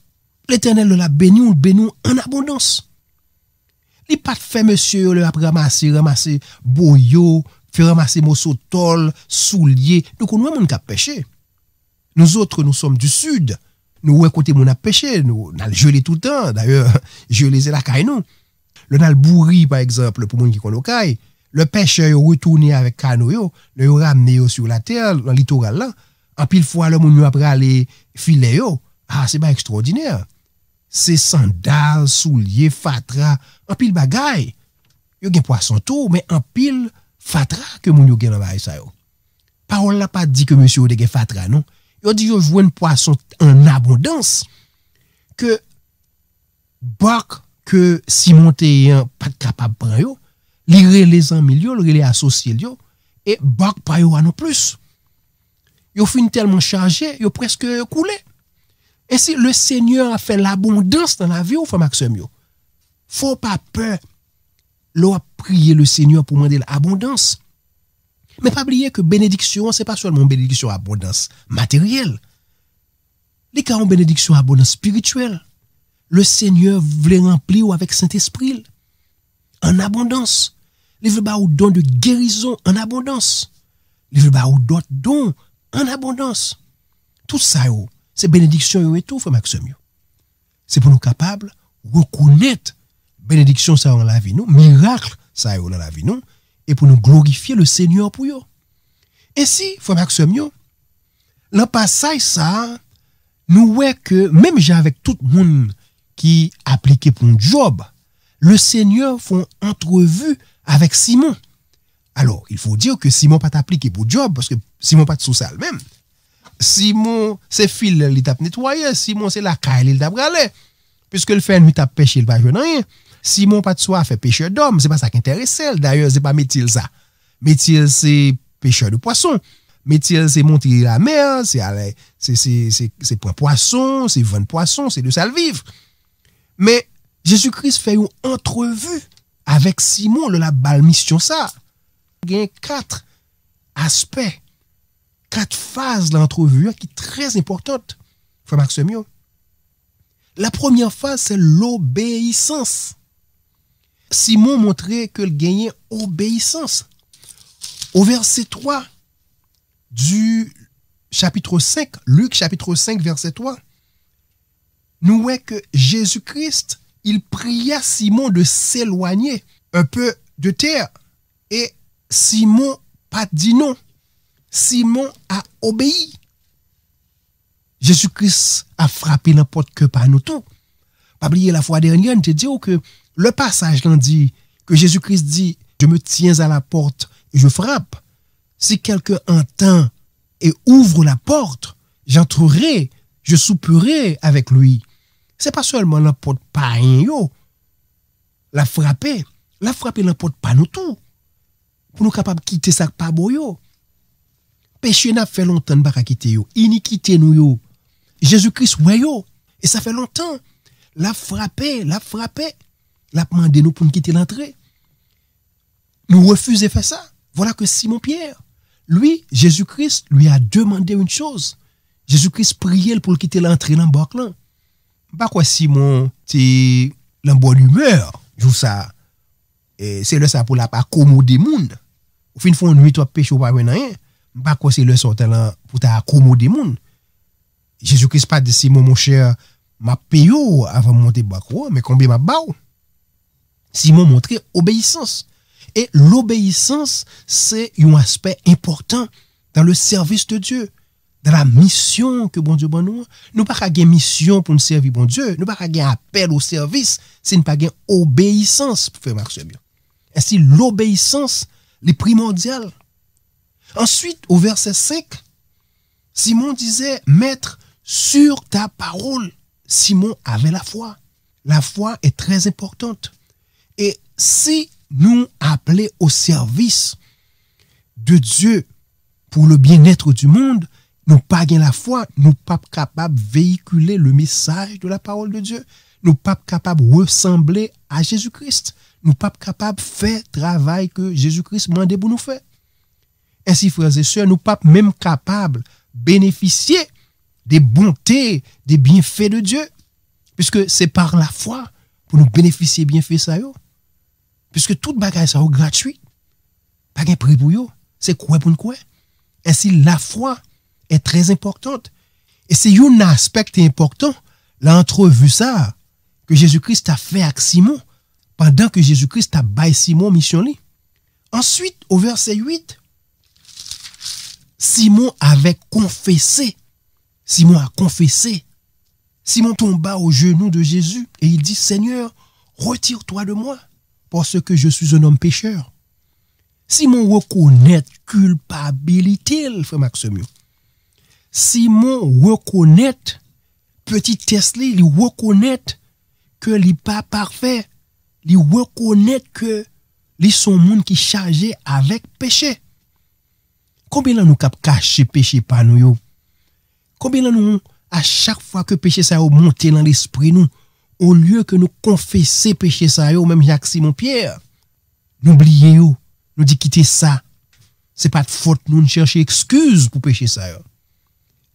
A: L'Éternel l'a béni ou béni en abondance. Il pas fait monsieur le ramasser boyo, faire ramasser morceau tol, soulier. Donc nous on a pêché. Nous autres nous sommes du sud. Nous côté mon a pêché, nous on a gelé tout le temps. D'ailleurs, gelé c'est la caille nous. Le nal bourri par exemple pour moun qui connaît caille. Le pêcheur retourné avec canot yo, le ramené sur la terre dans le littoral là. En pile fois le moun après aller filet yo. Ah, c'est pas extraordinaire. C'est sandales, souliers, fatra, en pile bagay. Yo gen poisson tout, mais en pile fatra que moun yo gen dans bagay ça yo. Parole là pas dit que monsieur yo de gen fatra non. Yo dit yo joine poisson en abondance que barque que Simon Téan pas capable prendre yo, li les amis yo, li les associés yo et barque pas yo non plus. Yo fin tellement chargé, yo presque coulé. Et si le Seigneur a fait l'abondance dans la vie, ou frère Maxime, faut pas peur. L'on prier le Seigneur pour demander l'abondance. Mais pas oublier que bénédiction, c'est pas seulement bénédiction abondance matérielle. Les cas en bénédiction abondance spirituelle. Le Seigneur voulait remplir avec Saint-Esprit en abondance. Il veut ba ou don de guérison en abondance. Il veut ba ou d'autres dons en abondance. Tout ça, c'est bénédiction et tout, frère Maxime. C'est pour nous capables de reconnaître bénédiction ça dans la vie, nous, miracle ça dans la vie, nous, et pour nous glorifier le Seigneur pour eux. Et si, frère Maxime, dans le passage ça, nous voyons que même j'ai avec tout le monde qui appliqué pour un job, le Seigneur font entrevue avec Simon. Alors, il faut dire que Simon pas appliqué pour job, parce que Simon pas de sous ça même. Simon, c'est fil, il t'a nettoyé. Simon, c'est la caille, il t'a bralé. Puisque le fait, il t'a pêché, il va jouer rien. Simon, pas de soi, fait pêcheur d'homme. C'est pas ça qui intéresse. D'ailleurs, c'est pas métier ça. Métier, c'est pêcheur de poissons. Métier, c'est monter la mer, c'est prendre poisson, c'est vendre poisson, c'est de ça le vivre. Mais Jésus-Christ fait une entrevue avec Simon, le la balle mission ça. Il y a 4 aspects. 4 phases de l'entrevue qui sont très importantes, frère Maxime. La première phase, c'est l'obéissance. Simon montrait qu'il gagnait obéissance. Au verset 3 du chapitre 5, Luc chapitre 5, verset 3, nous voyons que Jésus-Christ, il pria Simon de s'éloigner un peu de terre. Et Simon pas dit non. Simon a obéi. Jésus-Christ a frappé la porte que par nous tout. Pas oublier la fois dernière, on te dit que le passage là dit que Jésus-Christ dit, je me tiens à la porte et je frappe. Si quelqu'un entend et ouvre la porte, j'entrerai, je souperai avec lui. C'est pas seulement la porte pas yo. La frapper la porte pas nous tout. Pour nous capables de quitter ça pas boyo. Péché n'a fait longtemps de pas quitter yo. Iniquité nous yo. Jésus-Christ ouais yo. Et ça fait longtemps. La frapper, la demandé nous pour nous quitter l'entrée. Nous refusons de faire ça. Voilà que Simon Pierre, lui, Jésus-Christ lui a demandé une chose. Jésus-Christ priait pour quitter l'entrée dans le barque là. Pas quoi Simon, c'est la bonne humeur, joue ça. Et c'est le ça pour la accommoder monde. Au fin fond nuit toi péché ou pas rien. Pas quoi c'est le sorte là pour t'accommoder monde. Jésus-Christ pas dit Simon mon cher, m'a payé avant de monter barque, mais combien m'a bao? Simon montrait obéissance. Et l'obéissance, c'est un aspect important dans le service de Dieu, dans la mission que bon Dieu bon nous. Nous pas qu'à une mission pour nous servir bon Dieu, nous pas qu'à un appel au service, c'est nous pas qu'à obéissance pour faire marcher bien. Ainsi l'obéissance est primordiale. Ensuite, au verset 5, Simon disait, Maître, sur ta parole, Simon avait la foi. La foi est très importante. Et si nous appelons au service de Dieu pour le bien-être du monde, nous pas gain la foi, nous pas capables de véhiculer le message de la parole de Dieu, nous pas capables de ressembler à Jésus-Christ, nous pas capables de faire le travail que Jésus-Christ m'a demandé pour nous faire. Ainsi, frères et sœurs, nous pas même capables de bénéficier des bontés, des bienfaits de Dieu, puisque c'est par la foi pour nous bénéficier des bienfaits ça yo. Puisque toute bagage ça est gratuit, pas de prix pour yo, c'est quoi pour nous quoi. Ainsi la foi est très importante et c'est un aspect important l'entrevue ça que Jésus-Christ a fait avec Simon pendant que Jésus-Christ a baillé Simon mission li. Ensuite au verset 8, Simon avait confessé. Simon a confessé. Simon tomba aux genoux de Jésus et il dit, Seigneur, retire-toi de moi, parce que je suis un homme pécheur. Simon reconnaît culpabilité, frère Maxime. Simon reconnaît, petit Tesla, il reconnaît que il n'est pas parfait. Il reconnaît que il sont monde qui chargé avec péché. Combien de nous cap cacher péché par nous? Combien de nous, à chaque fois que péché ça a monté dans l'esprit nous, au lieu que nous confesser péché ça yo, même Jacques Simon Pierre, nous oublions, nous dit quitter ça. C'est pas de faute, nous chercher excuse pour péché ça yo.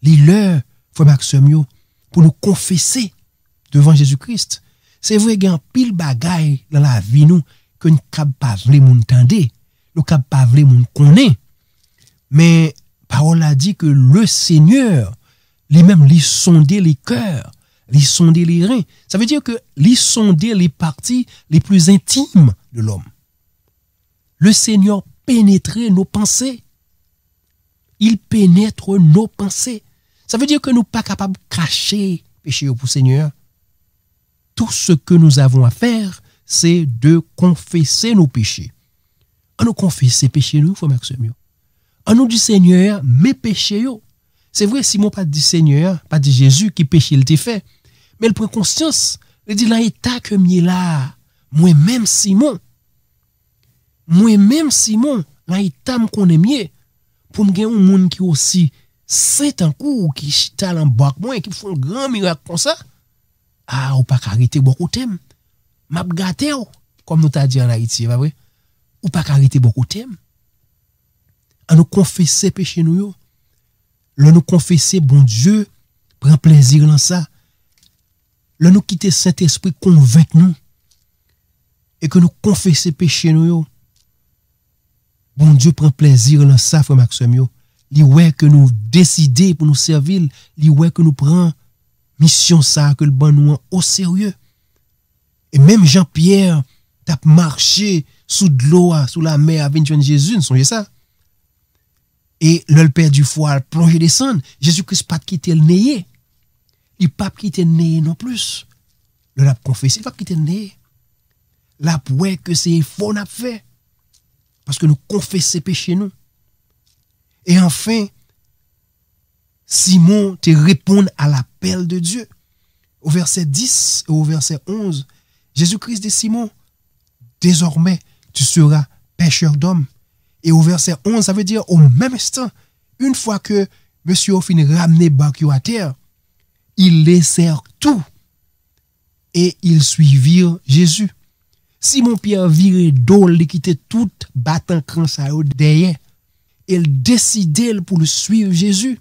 A: L'heure, frère Maxime, pour nous confesser devant Jésus-Christ. C'est vrai qu'il y a un pile bagaille dans la vie nous, que nous ne pas vle moun tande, nous ne pas vle moun connaît. Mais, parole a dit que le Seigneur, lui-même, lui sondait les cœurs, lui sondait les reins. Ça veut dire que lui sondait les parties les plus intimes de l'homme. Le Seigneur pénétrait nos pensées. Il pénètre nos pensées. Ça veut dire que nous ne sommes pas capables de cacher péché pour le Seigneur. Tout ce que nous avons à faire, c'est de confesser nos péchés. En nous confesser péché, nous, il faut mettre ce mieux. En nous dit Seigneur, mes péchés, c'est vrai, Simon pas dit Seigneur, pas dit Jésus qui péché il t'a fait. Mais il prend conscience, il dit, là, état que m'y là, moi-même Simon, là, état m'connaît mieux, pour me gagner un monde qui aussi, c'est un coup, qui chita en bas moi, qui font un grand miracle comme ça. Ah, ou pas arrêter beaucoup de thèmes. M'a gâté, comme nous t'a dit en Haïti, pas vrai? Ou pas arrêter beaucoup de thèmes. À nous confesser péché nous, le nous confesser, bon Dieu, prend plaisir dans ça. Le nous quitter Saint-Esprit convainc nous. Et que nous confesser péché nous, bon Dieu prend plaisir dans ça, frère Maxime. li ouais que nous décider pour nous servir, li ouais que nous prend mission ça que le ban nous au sérieux. Et même Jean-Pierre t'a marché sous de l'eau, sous la mer, avec Jésus, songez ça. Et le père du foie plongé descendre, Jésus-Christ pas quitter le nez. Il pas quitter le nez non plus. Le l'a confessé, il pas quitter le nez. La ouais que c'est faux n'a fait. Parce que nous confessons péché nous. Et enfin, Simon te répond à l'appel de Dieu. Au verset 10 et au verset 11, Jésus-Christ dit Simon, désormais tu seras pêcheur d'hommes. Et au verset 11, ça veut dire au même instant, une fois que monsieur Ophine ramené Barquio à terre, ils laissèrent tout et ils suivirent Jésus. Simon Pierre viré d'eau, il quittait tout battant cran ça derrière. Il décidait pour le suivre Jésus.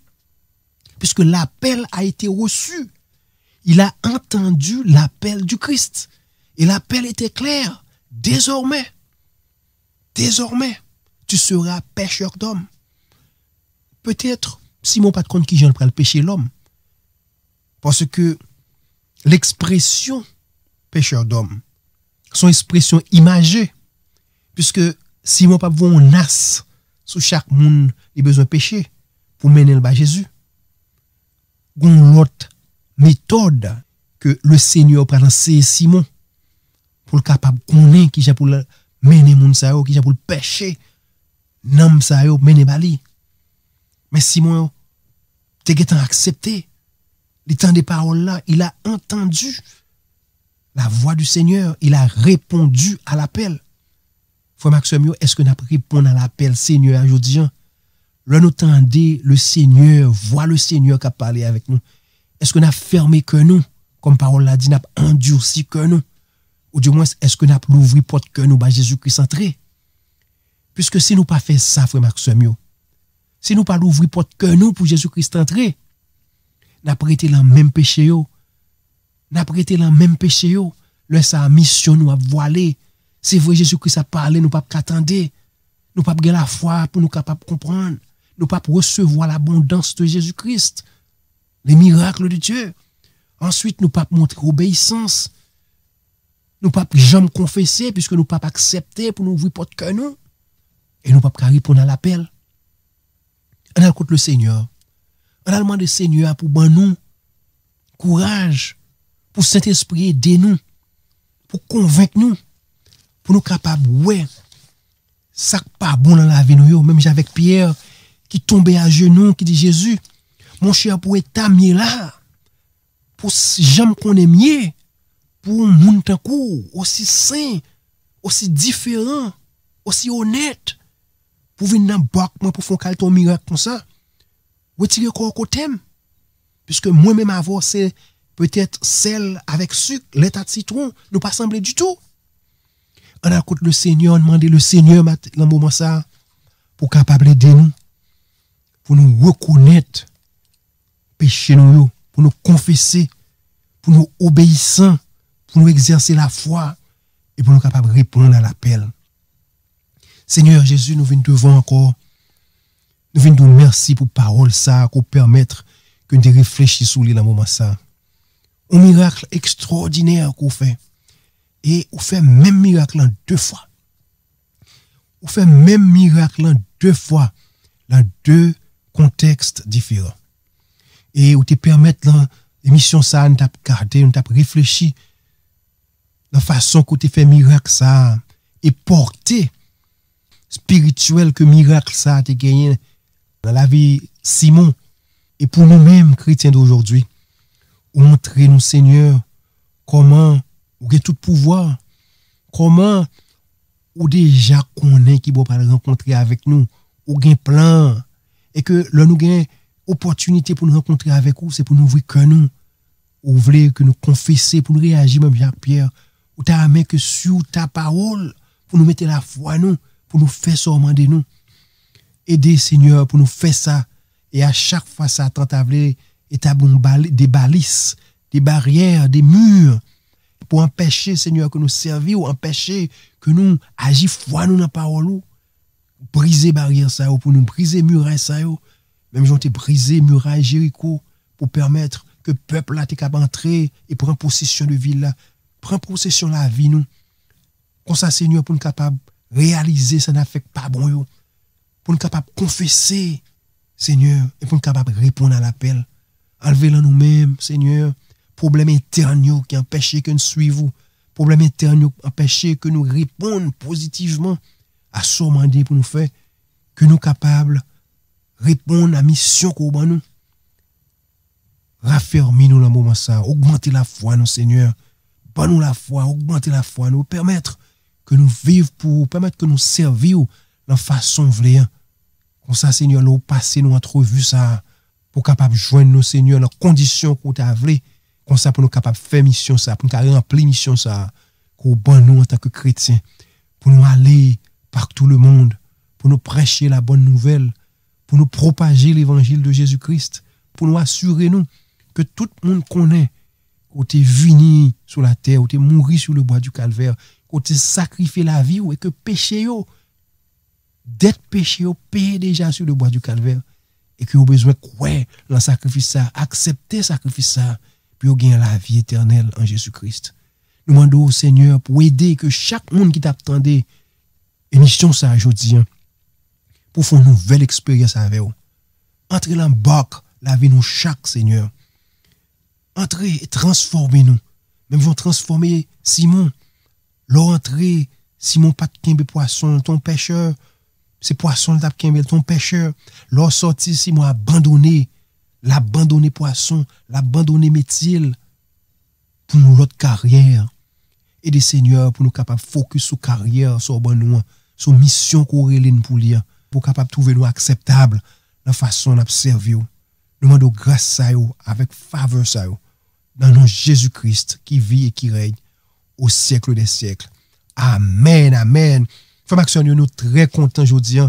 A: Puisque l'appel a été reçu. Il a entendu l'appel du Christ. Et l'appel était clair. Désormais, tu seras pêcheur d'hommes. Peut-être, Simon pas de compte qui j'en prend le pécher l'homme. Parce que l'expression pêcheur d'hommes, son expression imagée, puisque Simon pas voit un as sous chaque monde, il a besoin de pécher pour mener le bas Jésus. Une autre méthode que le Seigneur prend c'est Simon pour le capable connaître qui j'ai pour mener moun sa yo, qui j'ai pour le pécher nam sa yo mener bali. Mais Simon t'es accepté les temps des paroles là, il a entendu la voix du Seigneur, il a répondu à l'appel. Frère Maxime, est-ce que nous répondons à l'appel Seigneur aujourd'hui? Là, nous tendez le Seigneur, voit le Seigneur qui a parlé avec nous. Est-ce que nous avons fermé que nous, comme parole l'a dit, nous avons endurci que nous? Ou du moins, est-ce que nous avons ouvert porte que nous, Jésus-Christ entré? Puisque si nous pas fait ça, frère Maxime, si nous pas ouvrir porte que nous pour Jésus-Christ entrer, nous avons prêté le même péché, le sa mission nous a voilé. C'est vrai, Jésus-Christ a parlé, nous pas qu'attendre. Nous pas gagner la foi pour nous capables comprendre. Nous pas recevoir l'abondance de Jésus-Christ. Les miracles de Dieu. Ensuite, nous pas montrer obéissance. Nous pas jamais confesser puisque nous pas accepter pour nous ouvrir porte que nous. Et nous pas répondre à l'appel. On a écouté le Seigneur. On a demandé au Seigneur pour nous courage, pour Saint-Esprit aider nous, pour convaincre nous, pour nous capables, ouais, ça pas bon dans la vie nous, même avec Pierre qui tombait à genoux, qui dit Jésus, mon cher, pour être mieux là, pour jamais qu'on est mieux, pour un monde aussi sain, aussi différent, aussi honnête, pour venir dans le bac, pour faire un miracle comme ça, retirer quoi côté, puisque moi-même avant, c'est peut-être sel avec sucre, l'état de citron, nous pas semblé du tout. On a écouté le Seigneur, on a demandé le Seigneur dans le moment ça, pour capable aider nous, pour nous reconnaître péché nous, pour nous confesser, pour nous obéissant, pour nous exercer la foi et pour nous capable répondre à l'appel. Seigneur Jésus, nous venons devant encore, nous venons nous merci pour parole ça, pour permettre que nous réfléchissions sur le moment ça. Un miracle extraordinaire qu'on fait. Et on fait même miracle en 2 fois. On fait même miracle en 2 fois dans 2 contextes différents. Et on te permet dans l'émission ça, on t'a gardé, on t'a réfléchi la façon qu'on te fait miracle ça et porté spirituel que miracle ça a gagné dans la vie Simon et pour nous-mêmes chrétiens d'aujourd'hui. Montrer nous Seigneur comment ou avez tout pouvoir, comment ou déjà connaît qui va rencontrer avec nous, ou gain plan et que là nous gain opportunité pour nous rencontrer avec vous, c'est pour nous ouvrir que nous ouvrir que nous confesser pour nous réagir même Jacques-Pierre ou ta main que sur ta parole pour nous mettre la foi nous, pour nous faire sortir de nous. Aider Seigneur pour nous faire ça et à chaque fois ça t'entavler établir des balises, des barrières, des murs pour empêcher, Seigneur, que nous servions ou empêcher que nous agissions foi nous dans la parole, briser barrière ça, pour nous briser muraille ça, Même j'ont brisé muraille Jéricho pour permettre que peuple là t'es capable entrer et prendre possession de ville là, prendre possession de la vie nous. Comme ça Seigneur pour nous capable réaliser ça n'a fait pas bon yo. Pour nous capable confesser Seigneur et pour nous capable répondre à l'appel. Enlever là nous-mêmes Seigneur, problème interne qui empêche que nous suivons, problème interne qui empêche que nous répondions positivement à ce mandat pour nous faire que nous capables répondre à la mission qu'on a nous. Raffermis-nous dans le moment ça, augmenter la foi, nous, Seigneur. Bonne-nous la foi, augmenter la foi, nous permettre que nous vivions pour, permettre que nous servions de façon vraie. Comme ça, Seigneur, nous passer nous entrevue ça, pour capable joindre nous, Seigneur, dans les conditions qu'on t'a voulu. Comme ça, pour nous capables faire mission ça, pour nous remplir mission ça, qu'on bonne nous en tant que chrétiens, pour nous aller partout le monde, pour nous prêcher la bonne nouvelle, pour nous propager l'évangile de Jésus-Christ, pour nous assurer nous que tout le monde connaît qu'on t'est venu sur la terre, qu'on t'est mouru sur le bois du calvaire, qu'on t'est sacrifié la vie, et que péché yo, d'être péché yo, payé déjà sur le bois du calvaire, et que vous avez besoin de le sacrifice ça, accepter le sacrifice ça, puis vous gagner la vie éternelle en Jésus-Christ. Nous demandons au Seigneur pour aider que chaque monde qui t'attendait, émission ça aujourd'hui, pour faire une nouvelle expérience avec vous. Entrez dans le bac, lavez-nous chaque Seigneur. Entrez et transformez-nous. Même vont transformer Simon. L'entrée, Simon pas de poisson, ton pêcheur, c'est poisson t'a kembe ton pêcheur. L'or sorti Simon abandonné, l'abandonné poisson, l'abandonné métier pour nous l'autre carrière. Et des seigneurs pour nous capables focus sur carrière, sur bon nous, sur mission qu'on relève pour lire, pour capable trouver nous acceptable la façon d'observer. Nous demandons grâce à vous, avec faveur à vous, dans le nom de Jésus-Christ qui vit et qui règne au siècle des siècles. Amen, amen. Frère Maxime, nous sommes très contents aujourd'hui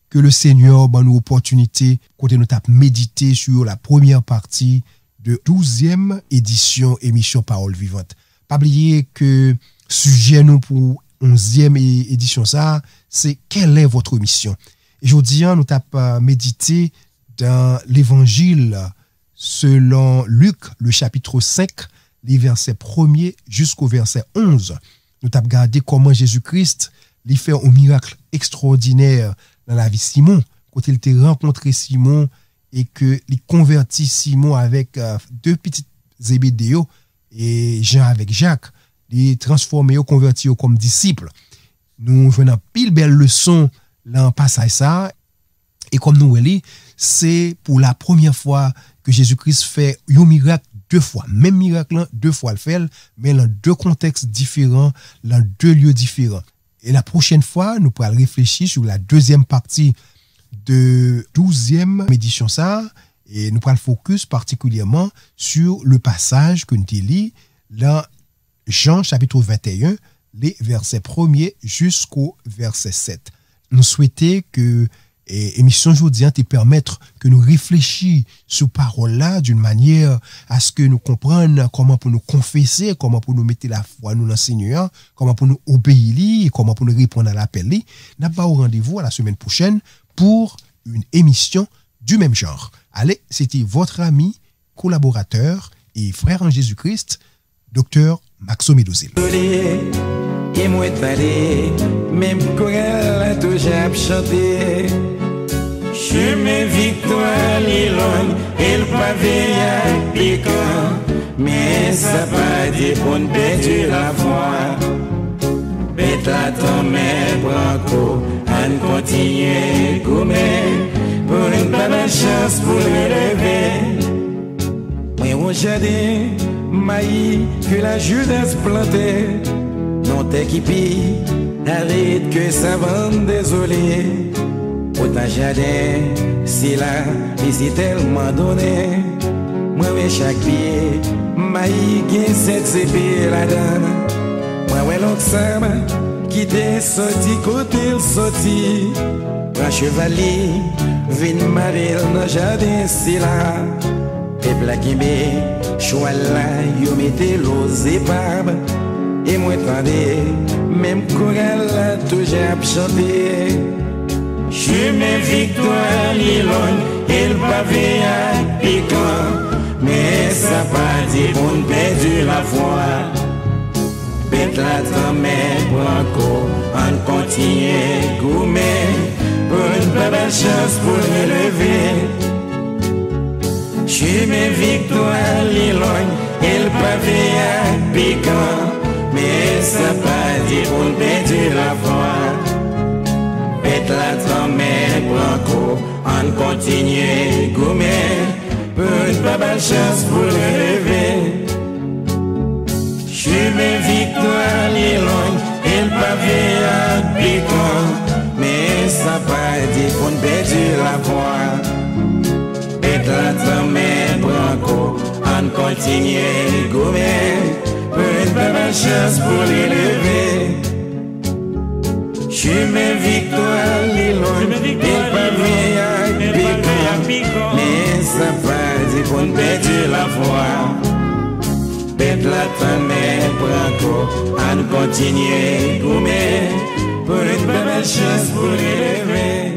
A: que le Seigneur ait nous opportunité, côté nous t'a médité sur la première partie de 12e édition émission Parole Vivante. Pas oublier que sujet nous pour 11e édition ça, c'est quelle est votre mission. Et aujourd'hui, nous t'a médité dans l'évangile selon Luc, le chapitre 5, les versets 1er jusqu'au verset 11. Nous avons regardé comment Jésus-Christ lui fait un miracle extraordinaire dans la vie de Simon, quand il a rencontré Simon et que il convertit Simon avec deux petites Zébédéo et Jean avec Jacques, il transformé ou converti comme disciples. Nous venons pile belle leçon dans passage ça et comme nous voyons, c'est pour la première fois que Jésus-Christ fait un miracle deux fois. Même miracle, deux fois le fait, mais dans deux contextes différents, dans deux lieux différents. Et la prochaine fois, nous pourrons réfléchir sur la deuxième partie de 12e édition ça, et nous pourrons focus particulièrement sur le passage que nous lit dans Jean chapitre 21, les versets 1er jusqu'au verset 7. Nous souhaitons que émission aujourd'hui te permettre que nous réfléchissions sur parole là d'une manière à ce que nous comprenions comment pour nous confesser, comment pour nous mettre la foi nous dans le Seigneur, comment pour nous obéir et comment pour nous répondre à l'appel. N'a pas au rendez-vous à la semaine prochaine pour une émission du même genre. Allez, c'était votre ami, collaborateur et frère en Jésus-Christ, Dr Maxo Medozil.
B: Et moi t'allais, même chorale toujours chanter. Chemin victoire l'ilon, elle pavé à piquant, mais ça pas dit pour ne perdre la foi. Bête à ton mère, branco, on continue comme pour une bonne chance pour relever. Mais on jardin, maïs que la Judas plantait. Non t'équipi, arrête que ça va désolé. Autant jardin, si là, ici tellement donné. Moi, chaque pied, maïs gagne cette épée là-dedans. Moi, l'autre sable, qui t'est sorti côté sorti. Un chevalier, vin marrer dans le jardin, si là. Et plaqué, choix là, yo mettez l'eau épaves. Et moi tendez, même chorale a toujours chanté. Chemin victoire l'ilon, il pas vient piquant, mais ça pas dit pour nous perdre la foi. Bête la tremée, branco, on continue gourmet, pour une belle chance pour relever. J'suis mes victoires, l'éloigne, il pas vient piquant, mais ça pas dit pour nous perdre la foi. Bête la tremée, branco, on continue gourmet, pour une belle chance pour relever. J'suis mes victoires, l'éloigne, il pas vient piquant, mais ça pas dit pour nous perdre la foi. Et la tremée, branco, on continue gourmet, pour une belle chance pour l'élever. J'suis mes victoires, l'éloigne, il pas vient piquant, mais ça pas dit pour nous perdre la foi. Bête la tremée, branco, on continue gourmet, pour une belle chance pour l'élever.